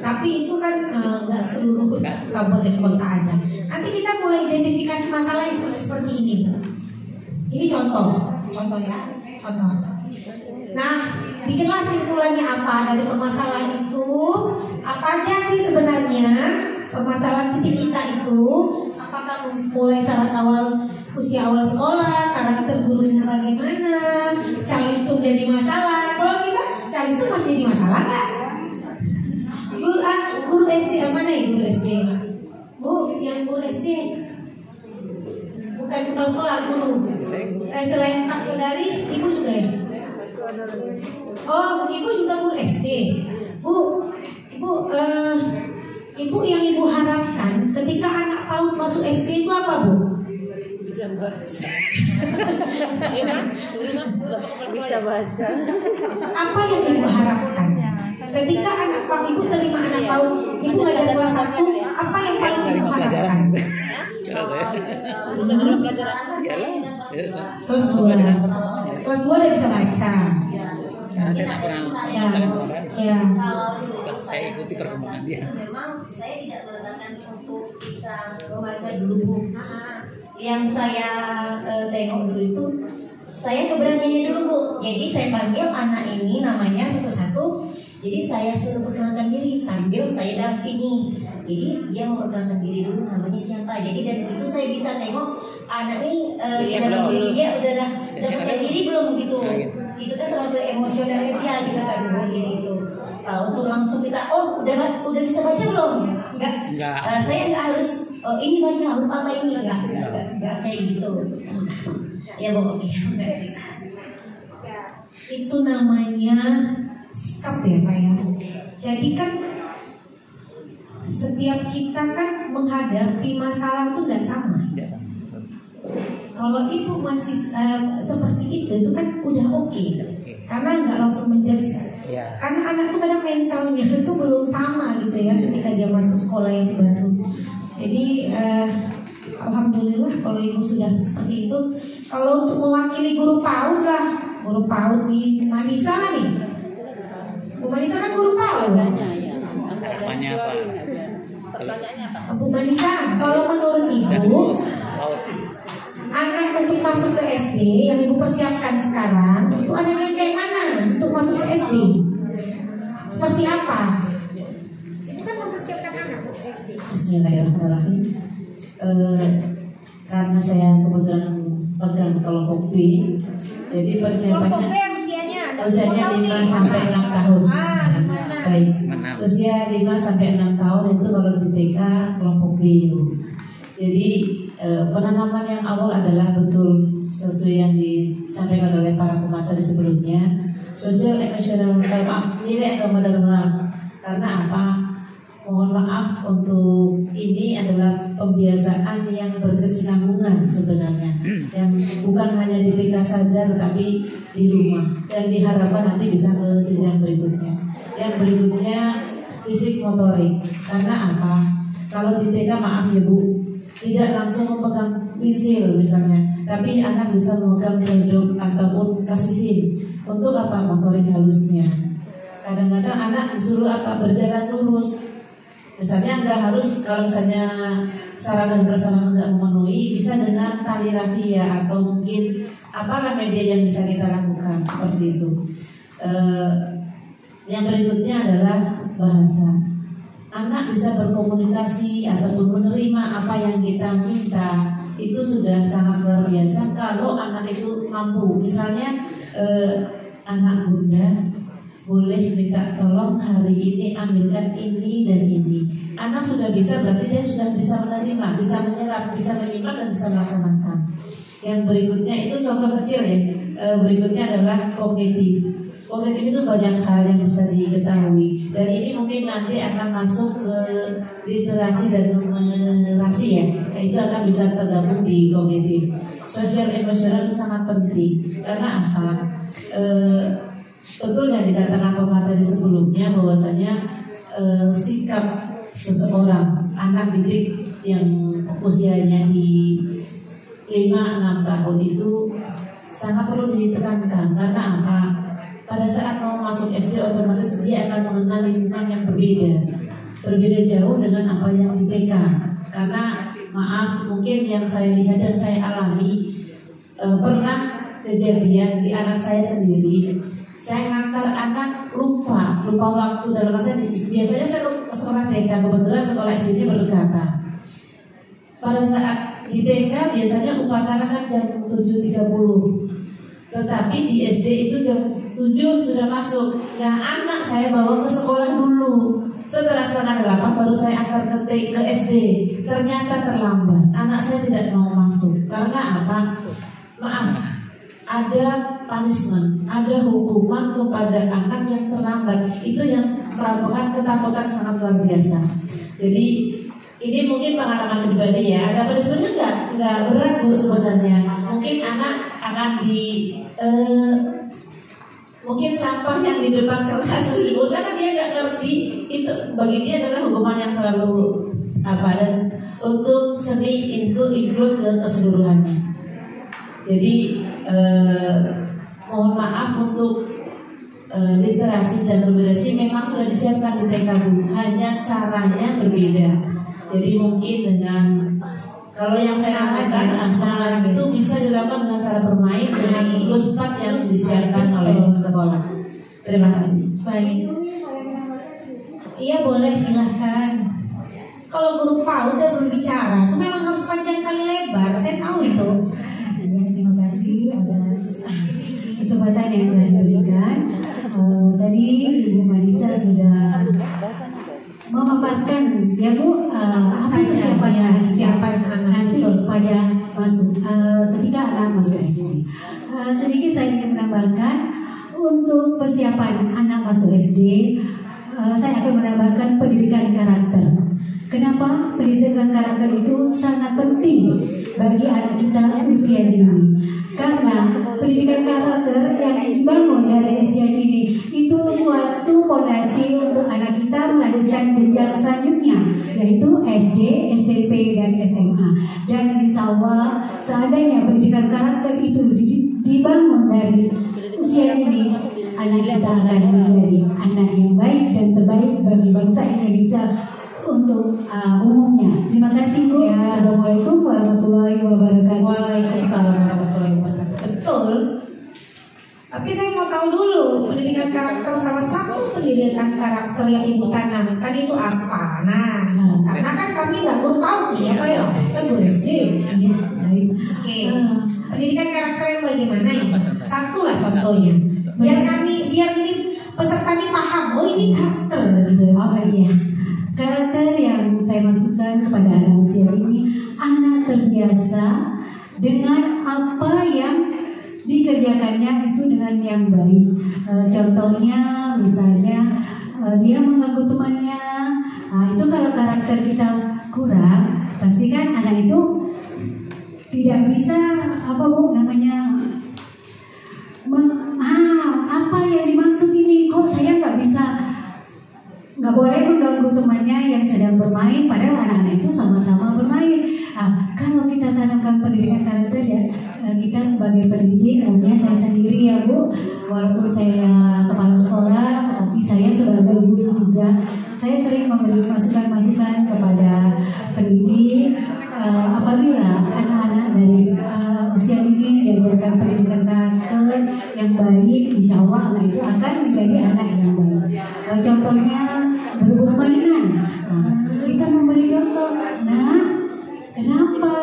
Tapi itu kan nggak seluruh kabupaten kota ada. Nanti kita mulai identifikasi masalah yang seperti ini. Ini contoh ya, contoh. Nah, bikinlah simpulannya apa dari permasalahan itu. Apa aja sih sebenarnya permasalahan titik kita itu? Apakah mulai saat awal usia awal sekolah, karakter gurunya bagaimana, calistung jadi masalah. Kalau kita calistung masih jadi masalah nggak? Guru SD mana ya guru SD? Bu, yang guru SD bukan kepala sekolah, guru. Selain Pak Saudari, ibu juga ya? Oh, ibu juga guru SD. Ibu yang ibu harapkan ketika anak PAUD masuk SD itu apa Bu? Bisa baca. Bisa baca. Apa yang ibu harapkan? Ketika anak PAUD, ibu terima anak PAUD, ibu ngajar kelas 1, apa yang paling ibu harapkan? Bisa dalam pelajaran. Kelas 2 udah bisa baca. Karena saya tak pernah Ya. merasakan kemarin. Ya. Tetap saya ikuti perkembangan dia. Memang saya tidak menekankan untuk bisa membaca dulu Bu. Yang saya tengok dulu itu saya keberaniannya dulu Bu. Jadi saya panggil anak ini namanya satu-satu. Jadi saya suruh perkenalkan diri sambil saya dampingi. Jadi dia memperkenalkan diri dulu namanya siapa. Jadi dari situ saya bisa tengok anak ini dalam diri dia udah dapat diri belum gitu. Nah, gitu. Itu kan termasuk emosionalnya dia gitu kan gitu. Kalau untuk langsung kita udah bisa baca belum? Enggak. Saya nggak harus ini baca huruf apa ini enggak saya gitu. Ya Bu, oke. Itu namanya sikap ya Pak ya. Jadi kan setiap kita kan menghadapi masalah itu tidak sama. Ya, sama. Kalau ibu masih seperti itu kan udah oke. Karena nggak langsung menjudge. Ya. Karena anak itu kadang mentalnya itu belum sama gitu ya ketika dia masuk sekolah yang baru. Jadi alhamdulillah kalau ibu sudah seperti itu. Kalau untuk mewakili guru PAUD lah, guru PAUD nih Manisa lah nih. Bu Manisa kan guru PAUD. Tanya apa? Pertanyaannya apa? Bu Manisa, kalau menurut ibu anak untuk masuk ke SD yang ibu persiapkan sekarang itu anak yang kayak mana untuk masuk ke SD? Seperti apa? Itu kan mempersiapkan anak untuk SD. Bismillahirrahmanirrahim. Karena saya kebetulan pegang kelompok B, jadi persiapannya usianya 5 sampai 6 tahun. Baik. Usia 5 sampai 6 tahun itu kalau di TK kelompok B. Jadi penanaman yang awal adalah betul sesuai yang disampaikan oleh para pemateri sebelumnya, sosial emosional, nilai agama dan moral. Karena apa? Mohon maaf untuk ini adalah pembiasaan yang berkesinambungan sebenarnya, yang bukan hanya di TK saja tetapi di rumah, dan diharapkan nanti bisa ke jenjang berikutnya. Yang berikutnya fisik motorik. Karena apa? Kalau di TK maaf ya Bu, tidak langsung memegang pensil misalnya, tapi anak bisa memegang kodok ataupun plastisi. Untuk apa? Motorik halusnya. Kadang-kadang anak disuruh apa? Berjalan lurus. Misalnya nggak harus, kalau misalnya sarana dan prasarana nggak memenuhi, bisa dengan tali rafia atau mungkin apalah media yang bisa kita lakukan seperti itu. Yang berikutnya adalah bahasa. Anak bisa berkomunikasi ataupun menerima apa yang kita minta, itu sudah sangat luar biasa kalau anak itu mampu. Misalnya anak bunda boleh minta tolong hari ini ambilkan ini dan ini. Anak sudah bisa, berarti dia sudah bisa menerima, bisa menyerap, bisa menyimak dan bisa melaksanakan. Yang berikutnya itu contoh kecil ya. Berikutnya adalah kognitif. Kognitif itu banyak hal yang bisa diketahui, dan ini mungkin nanti akan masuk ke literasi dan numerasi ya. Itu akan bisa tergabung di kognitif. Sosial emosional itu sangat penting. Karena apa? Betul yang dikatakan pemateri sebelumnya bahwasanya sikap seseorang anak didik yang usianya di 5-6 tahun itu sangat perlu ditekankan. Karena apa? Pada saat mau masuk SD otomatis dia akan mengenal lingkungan yang berbeda jauh dengan apa yang di TK. Karena maaf, mungkin yang saya lihat dan saya alami pernah kejadian di anak saya sendiri. Saya ngantar anak lupa waktu, dalam artian biasanya saya ke sekolah TK, kebetulan sekolah SD-nya berdekatan. Pada saat di TK biasanya upacara kan jam 7.30, tetapi di SD itu jam 7 sudah masuk. Nah anak saya bawa ke sekolah dulu. Setelah 7:30 baru saya antar ke SD. Ternyata terlambat. Anak saya tidak mau masuk. Karena apa? Maaf, ada punishment, ada hukuman kepada anak yang terlambat. Itu yang merupakan ketakutan sangat luar biasa. Jadi ini mungkin pengalaman pribadi ya. Ada punishmentnya nggak berat Bu sebenarnya. Mungkin anak akan mungkin sampah yang di depan kelas dulu, karena dia nggak ngerti, itu bagi dia adalah hukuman yang terlalu apa, dan untuk seni itu include ke keseluruhannya. Jadi mohon maaf untuk literasi dan numerasi memang sudah disiapkan di TK Bu, hanya caranya berbeda. Jadi mungkin dengan kalau yang saya katakan pengenalan itu bisa dilakukan dengan cara bermain dengan pluspat yang disiapkan oleh sekolah. Terima kasih. Baik. Iya boleh, silahkan. Kalau guru PAUD udah berbicara, itu memang harus panjang kali lebar. Saya tahu itu. Ya, terima kasih atas kesempatan yang telah diberikan. Tadi Ibu Marisa sudah memaparkan ya Bu, apa kesiapan nanti pada masuk ketika anak masuk SD. Sedikit saya ingin menambahkan untuk persiapan anak masuk SD, saya akan menambahkan pendidikan karakter. Kenapa pendidikan karakter itu sangat penting bagi anak kita usia dini? Karena pendidikan karakter yang dibangun dari usia dini itu suatu fondasi untuk anak kita melanjutkan jenjang selanjutnya, yaitu SD, SMP, dan SMA. Dan insya Allah seandainya pendidikan karakter itu dibangun dari usia dini, anak kita akan menjadi anak yang baik dan terbaik bagi bangsa Indonesia untuk umumnya. Terima kasih Bu. Ya. Assalamualaikum warahmatullahi wabarakatuh. Waalaikumsalam warahmatullahi wabarakatuh. Betul. Tapi saya mau tahu dulu pendidikan karakter, salah satu pendidikan karakter yang Ibu tanamkan itu apa? Nah, karena kan kami nggak guru PAUD nih ya Pak ya, kita guru SD. Iya, baik. Oke. Pendidikan karakter yang bagaimana ya? Satu lah contohnya. Biar ini peserta ini paham. Oh ini karakter gitu. Oh iya. Karakter yang saya maksudkan kepada anak usia ini, anak terbiasa dengan apa yang dikerjakannya itu dengan yang baik. Contohnya misalnya dia mengganggu temannya. Nah, itu kalau karakter kita kurang, pastikan anak itu tidak bisa apa Bu namanya apa yang dimaksud ini, kok saya nggak boleh mengganggu temannya yang sedang bermain, padahal anak-anak itu sama-sama bermain. Kalau kita tanamkan pendidikan karakter ya, kita sebagai pendidik, umumnya saya sendiri ya Bu, walaupun saya kepala sekolah, tapi saya sebagai guru juga, saya sering memberi masukan-masukan kepada pendidik. Apabila anak-anak dari usia ini diajarkan pendidikan karakter yang baik, insya Allah anak itu akan menjadi anak yang baik. Contohnya berebut mainan. Kita memberi contoh. Nah, kenapa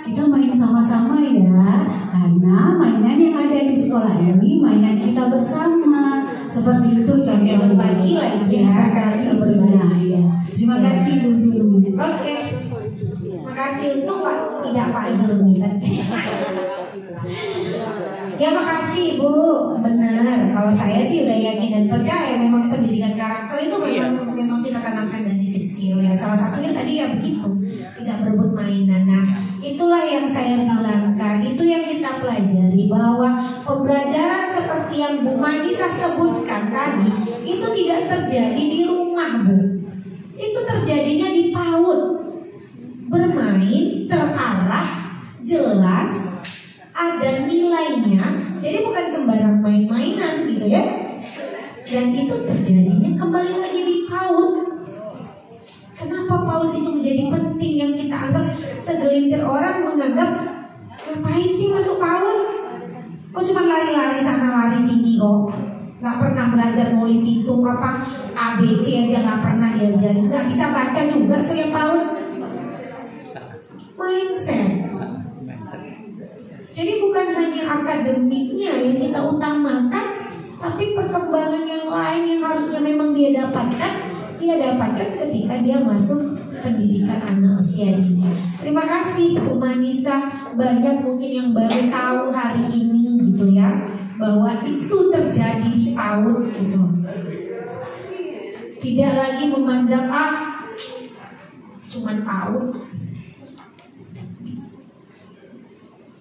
kita main sama-sama ya? Karena mainan yang ada di sekolah ini mainan kita bersama. Seperti itu contohnya. Berbagi lah itu ya. Berbagi. Terima kasih Bu Zulmi. Oke. Terima kasih untuk tidak Pak Zulmi tadi. Ya makasih Bu, benar. Kalau saya sih udah yakin dan percaya memang pendidikan karakter itu memang kita tanamkan dari kecil ya. Salah satunya tadi ya begitu, tidak berebut mainan. Nah itulah yang saya bilangkan, itu yang kita pelajari, bahwa pembelajaran seperti yang Bu Manisa sebutkan tadi itu tidak terjadi di rumah Bu, itu terjadinya di PAUD. Bermain terarah, jelas, ada nilainya, jadi bukan sembarang main-mainan gitu ya. Dan itu terjadinya kembali lagi di PAUD. Kenapa PAUD itu menjadi penting, yang kita anggap segelintir orang menganggap ngapain sih masuk PAUD? Oh cuma lari-lari sana lari sini kok, nggak pernah belajar nulis itu apa ABC aja nggak pernah diajarin, nggak bisa baca juga saya PAUD. Mindset. Jadi bukan hanya akademiknya yang kita utamakan, tapi perkembangan yang lain yang harusnya memang dia dapatkan ketika dia masuk pendidikan anak usia dini. Terima kasih Bu Manisa, banyak mungkin yang baru tahu hari ini gitu ya, bahwa itu terjadi di PAUD gitu. Tidak lagi memandang cuman PAUD,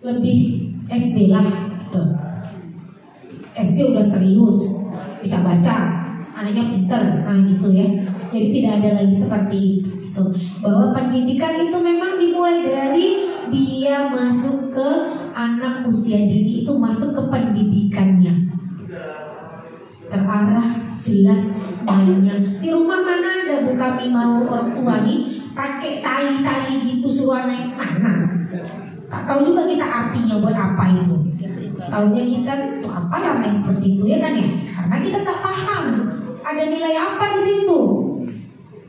lebih SD lah gitu. SD udah serius, bisa baca, anaknya pinter, gitu ya. Jadi tidak ada lagi seperti itu gitu. Bahwa pendidikan itu memang dimulai dari dia masuk ke anak usia dini, itu masuk ke pendidikannya. jelas mainnya. Di rumah mana ada Bu kami mau orang tua nih pakai tali-tali gitu suruh naik mana? Tak tahu juga kita artinya buat apa itu. Taunya kita tuh apalah main seperti itu ya kan ya? Karena kita tak paham ada nilai apa di situ.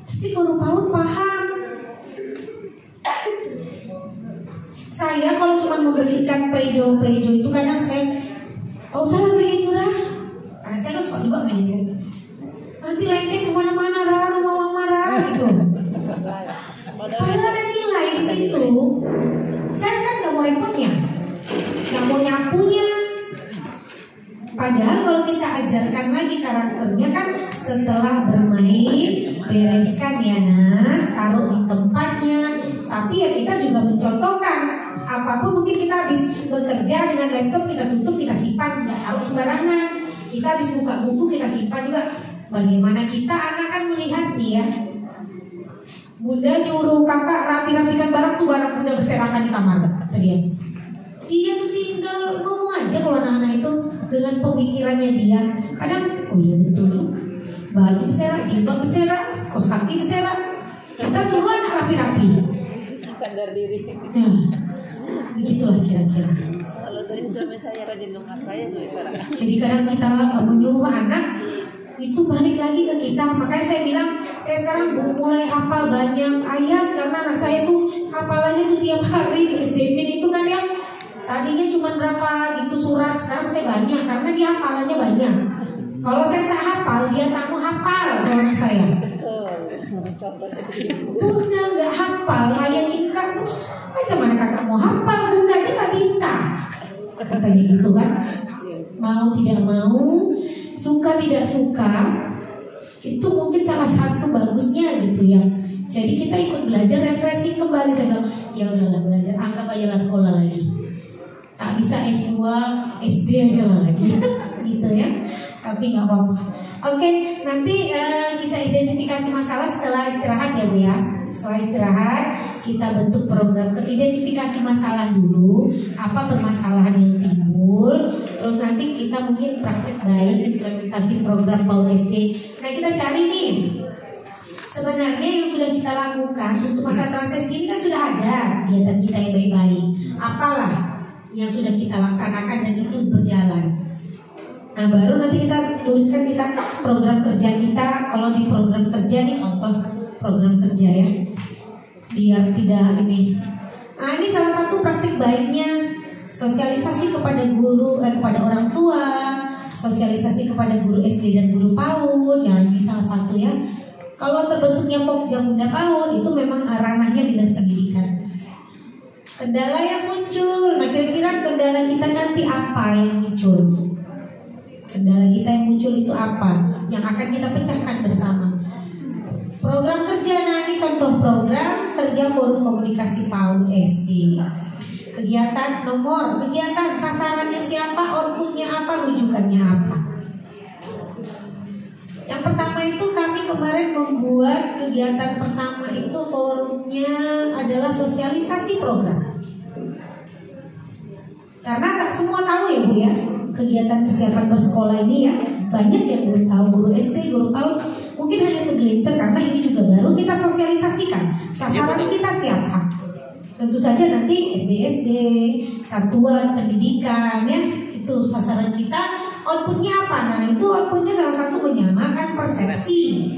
Tapi guru PAUD paham. Saya kalau cuma membelikan play-doh itu kadang saya tahu salah beli itu lah. Karena saya kan suka juga main itu. Nanti lengket kemana-mana lah, rumah marah gitu. Padahal ada nilai di situ. Saya kan nggak mau repotnya, nggak mau nyapunya. Padahal kalau kita ajarkan lagi karakternya kan setelah bermain bereskan ya nak, taruh di tempatnya. Tapi ya kita juga mencontohkan apapun mungkin kita habis bekerja dengan laptop kita tutup kita simpan nggak taruh sembarangan. Kita habis buka buku kita simpan juga. Bagaimana kita anak kan melihat dia. Bunda nyuruh kakak rapi-rapikan barang tuh barang bunda berserakan di kamar tadi. Dia tinggal ngomong aja kalau anak-anak itu dengan pemikirannya dia. Kadang oh iya betul juga. Baju berserakan, jilbab berserakan, kaos kaki berserakan. Kita suruh anak rapi-rapi. Sadar diri. Nah, begitulah kira-kira. Kalau dari suami saya rajin rumah saya tuh berserakan. Jadi kadang kita menyuruh anak itu balik lagi ke kita. Makanya saya bilang saya sekarang mulai hafal banyak ayat karena anak saya tuh hafalannya tuh tiap hari di SDM itu kan yang tadinya cuma berapa gitu surat, sekarang saya banyak karena dia hafalannya banyak. Kalau saya tak hafal dia tak mau hafal kalau anak saya. Bunda nggak hafal ayat ingkar macam mana kakak mau hafal, bunda aja nggak bisa katanya gitu kan. Mau tidak mau, suka tidak suka, itu mungkin salah satu bagusnya gitu ya. Jadi kita ikut belajar, refreshing kembali. Saya bilang, ya udahlah belajar, anggap aja lah sekolah lagi. Tak bisa S2, SD aja lah lagi, gitu ya. Tapi nggak apa-apa. Oke, nanti kita identifikasi masalah setelah istirahat ya Bu ya. Setelah istirahat kita bentuk program identifikasi masalah dulu, apa permasalahan yang timbul. Terus nanti kita mungkin praktek baik implementasi program PAUD SD. Nah kita cari nih sebenarnya yang sudah kita lakukan untuk masa transisi ini kan sudah ada kegiatan kita yang baik-baik. Apalah yang sudah kita laksanakan dan itu berjalan. Nah baru nanti kita tuliskan kita program kerja kita. Kalau di program kerja nih contoh program kerja ya, biar tidak ini. Nah ini salah satu praktik baiknya sosialisasi kepada guru, kepada orang tua, sosialisasi kepada guru SD dan guru PAUD. Ya ini salah satu ya. Kalau terbentuknya Pokja Bunda PAUD itu memang ranahnya dinas pendidikan. Kendala yang muncul, nah kira-kira kendala kita nanti apa yang muncul? Kendala kita yang muncul itu apa? Yang akan kita pecahkan bersama. Program kerja, nah ini contoh program kerja forum komunikasi PAUD SD. Kegiatan nomor, kegiatan sasarannya siapa, outputnya apa, rujukannya apa. Yang pertama itu kami kemarin membuat kegiatan pertama itu forumnya adalah sosialisasi program. Karena tak semua tahu ya Bu ya, kegiatan kesiapan bersekolah ini ya, banyak yang belum tahu. Guru SD, guru PAUD mungkin hanya segelintir karena ini juga baru. Kita sosialisasikan sasaran kita siapa. Tentu saja nanti SD, satuan pendidikan ya, itu sasaran kita. Outputnya apa? Nah itu outputnya salah satu menyamakan persepsi,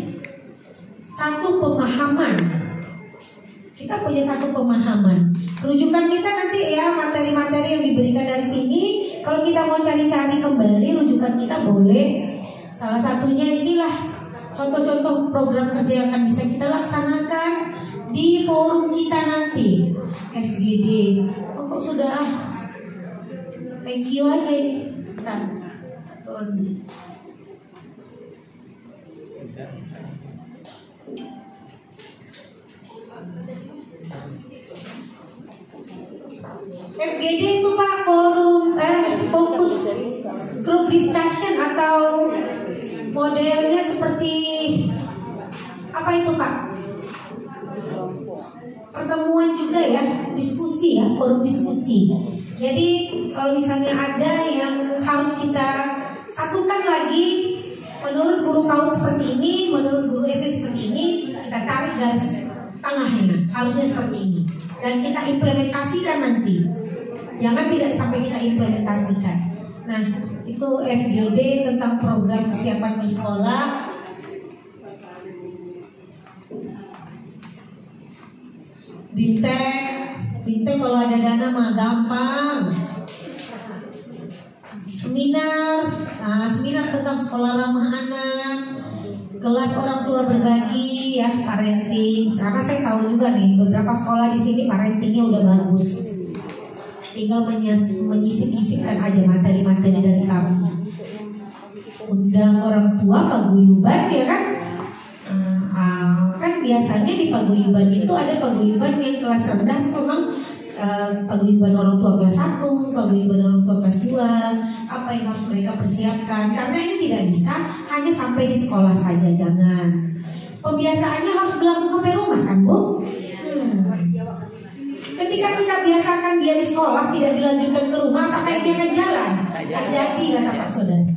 satu pemahaman. Kita punya satu pemahaman. Rujukan kita nanti ya materi-materi yang diberikan dari sini. Kalau kita mau cari-cari kembali rujukan kita boleh. Salah satunya inilah contoh-contoh program kerja yang akan bisa kita laksanakan di forum kita nanti. FGD. Oh, kok sudah? Thank you aja ini. Bentar. Turun. FGD itu Pak forum fokus group discussion atau modelnya seperti apa itu Pak? Pertemuan juga ya, diskusi ya, forum diskusi. Jadi kalau misalnya ada yang harus kita satukan lagi menurut guru PAUD seperti ini, menurut guru SD seperti ini, kita tarik garis tengahnya, harusnya seperti ini. Dan kita implementasikan nanti. Jangan tidak sampai kita implementasikan. Nah, itu FGD tentang program kesiapan bersekolah. Bintang kalau ada dana mah gampang. Seminar tentang sekolah ramah anak, kelas orang tua berbagi ya, parenting. Karena saya tahu juga nih beberapa sekolah di sini parentingnya udah bagus. Tinggal menyisip-nyisipkan aja materi-materi dari kami. Undang orang tua paguyuban ya kan? Kan biasanya di paguyuban itu ada paguyuban yang kelas rendah, memang paguyuban orang tua kelas 1, paguyuban orang tua kelas 2, apa yang harus mereka persiapkan. Karena ini tidak bisa hanya sampai di sekolah saja, jangan. Pembiasaannya harus berlangsung sampai rumah kan Bu? Ketika kita biasakan dia di sekolah, tidak dilanjutkan ke rumah, apakah dia akan jalan? Tak jadi kata Pak Saudara.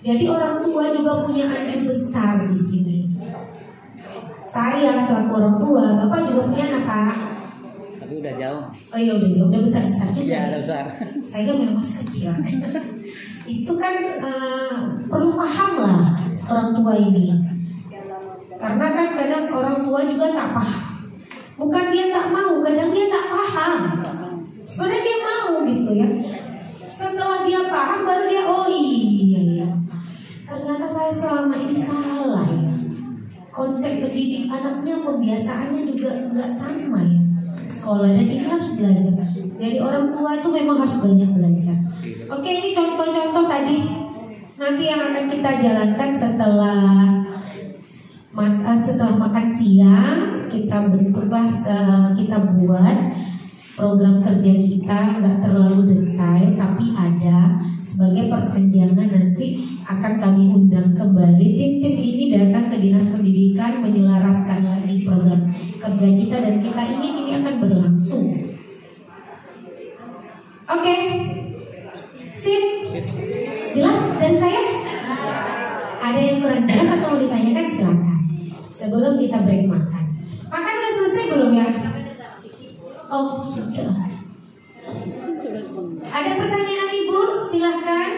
Jadi orang tua juga punya andil besar di sini. Saya selaku orang tua, Bapak juga punya anak Pak. Tapi udah jauh. Oh iya udah jauh, udah besar juga. Iya udah besar. Saya kan memang masih kecil. Itu kan perlu paham lah orang tua ini. Karena kan kadang orang tua juga tak paham. Bukan dia tak mau, kadang dia tak paham. Sebenarnya dia mau gitu ya. Setelah dia paham baru dia oh iya ya. Ternyata saya selama ini salah ya. Konsep mendidik anaknya, pembiasaannya juga nggak sama ya. Sekolah dan ini harus belajar. Jadi orang tua itu memang harus banyak belajar. Oke, ini contoh-contoh tadi nanti yang akan kita jalankan setelah makan siang. Kita bentuklah, kita buat program kerja kita, nggak terlalu detail tapi ada sebagai perpanjangan. Nanti akan kami undang kembali tim-tim ini datang ke Dinas Pendidikan menyelaraskan lagi program kerja kita, dan kita ingin ini akan berlangsung. Oke. Sip. Jelas dari saya? Ada yang kurang jelas atau mau ditanyakan silakan. Sebelum kita break makan. Makan udah selesai belum ya? Oh sudah. Ada pertanyaan Ibu? Silahkan.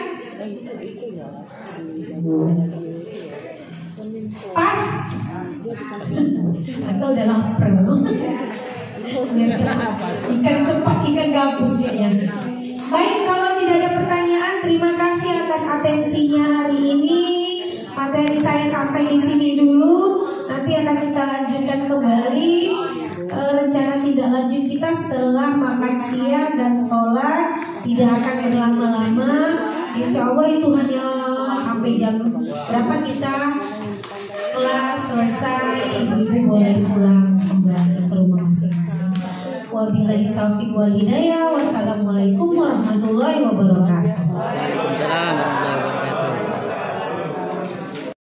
Pas. Atau udah lapar. Ikan sepak, ikan gabus ya. Baik, kalau tidak ada pertanyaan, terima kasih atas atensinya hari ini. Materi saya sampai di sini dulu. Nanti akan kita lanjutkan kembali. Rencana tindak lanjut kita setelah makan siang dan sholat tidak akan berlama-lama. Insya Allah itu hanya sampai jam berapa kita kelas selesai, ibu boleh pulang kembali ke rumah masing-masing. Wabillahi taufiq wal hidayah. Wassalamualaikum warahmatullahi wabarakatuh. Waalaikumsalam.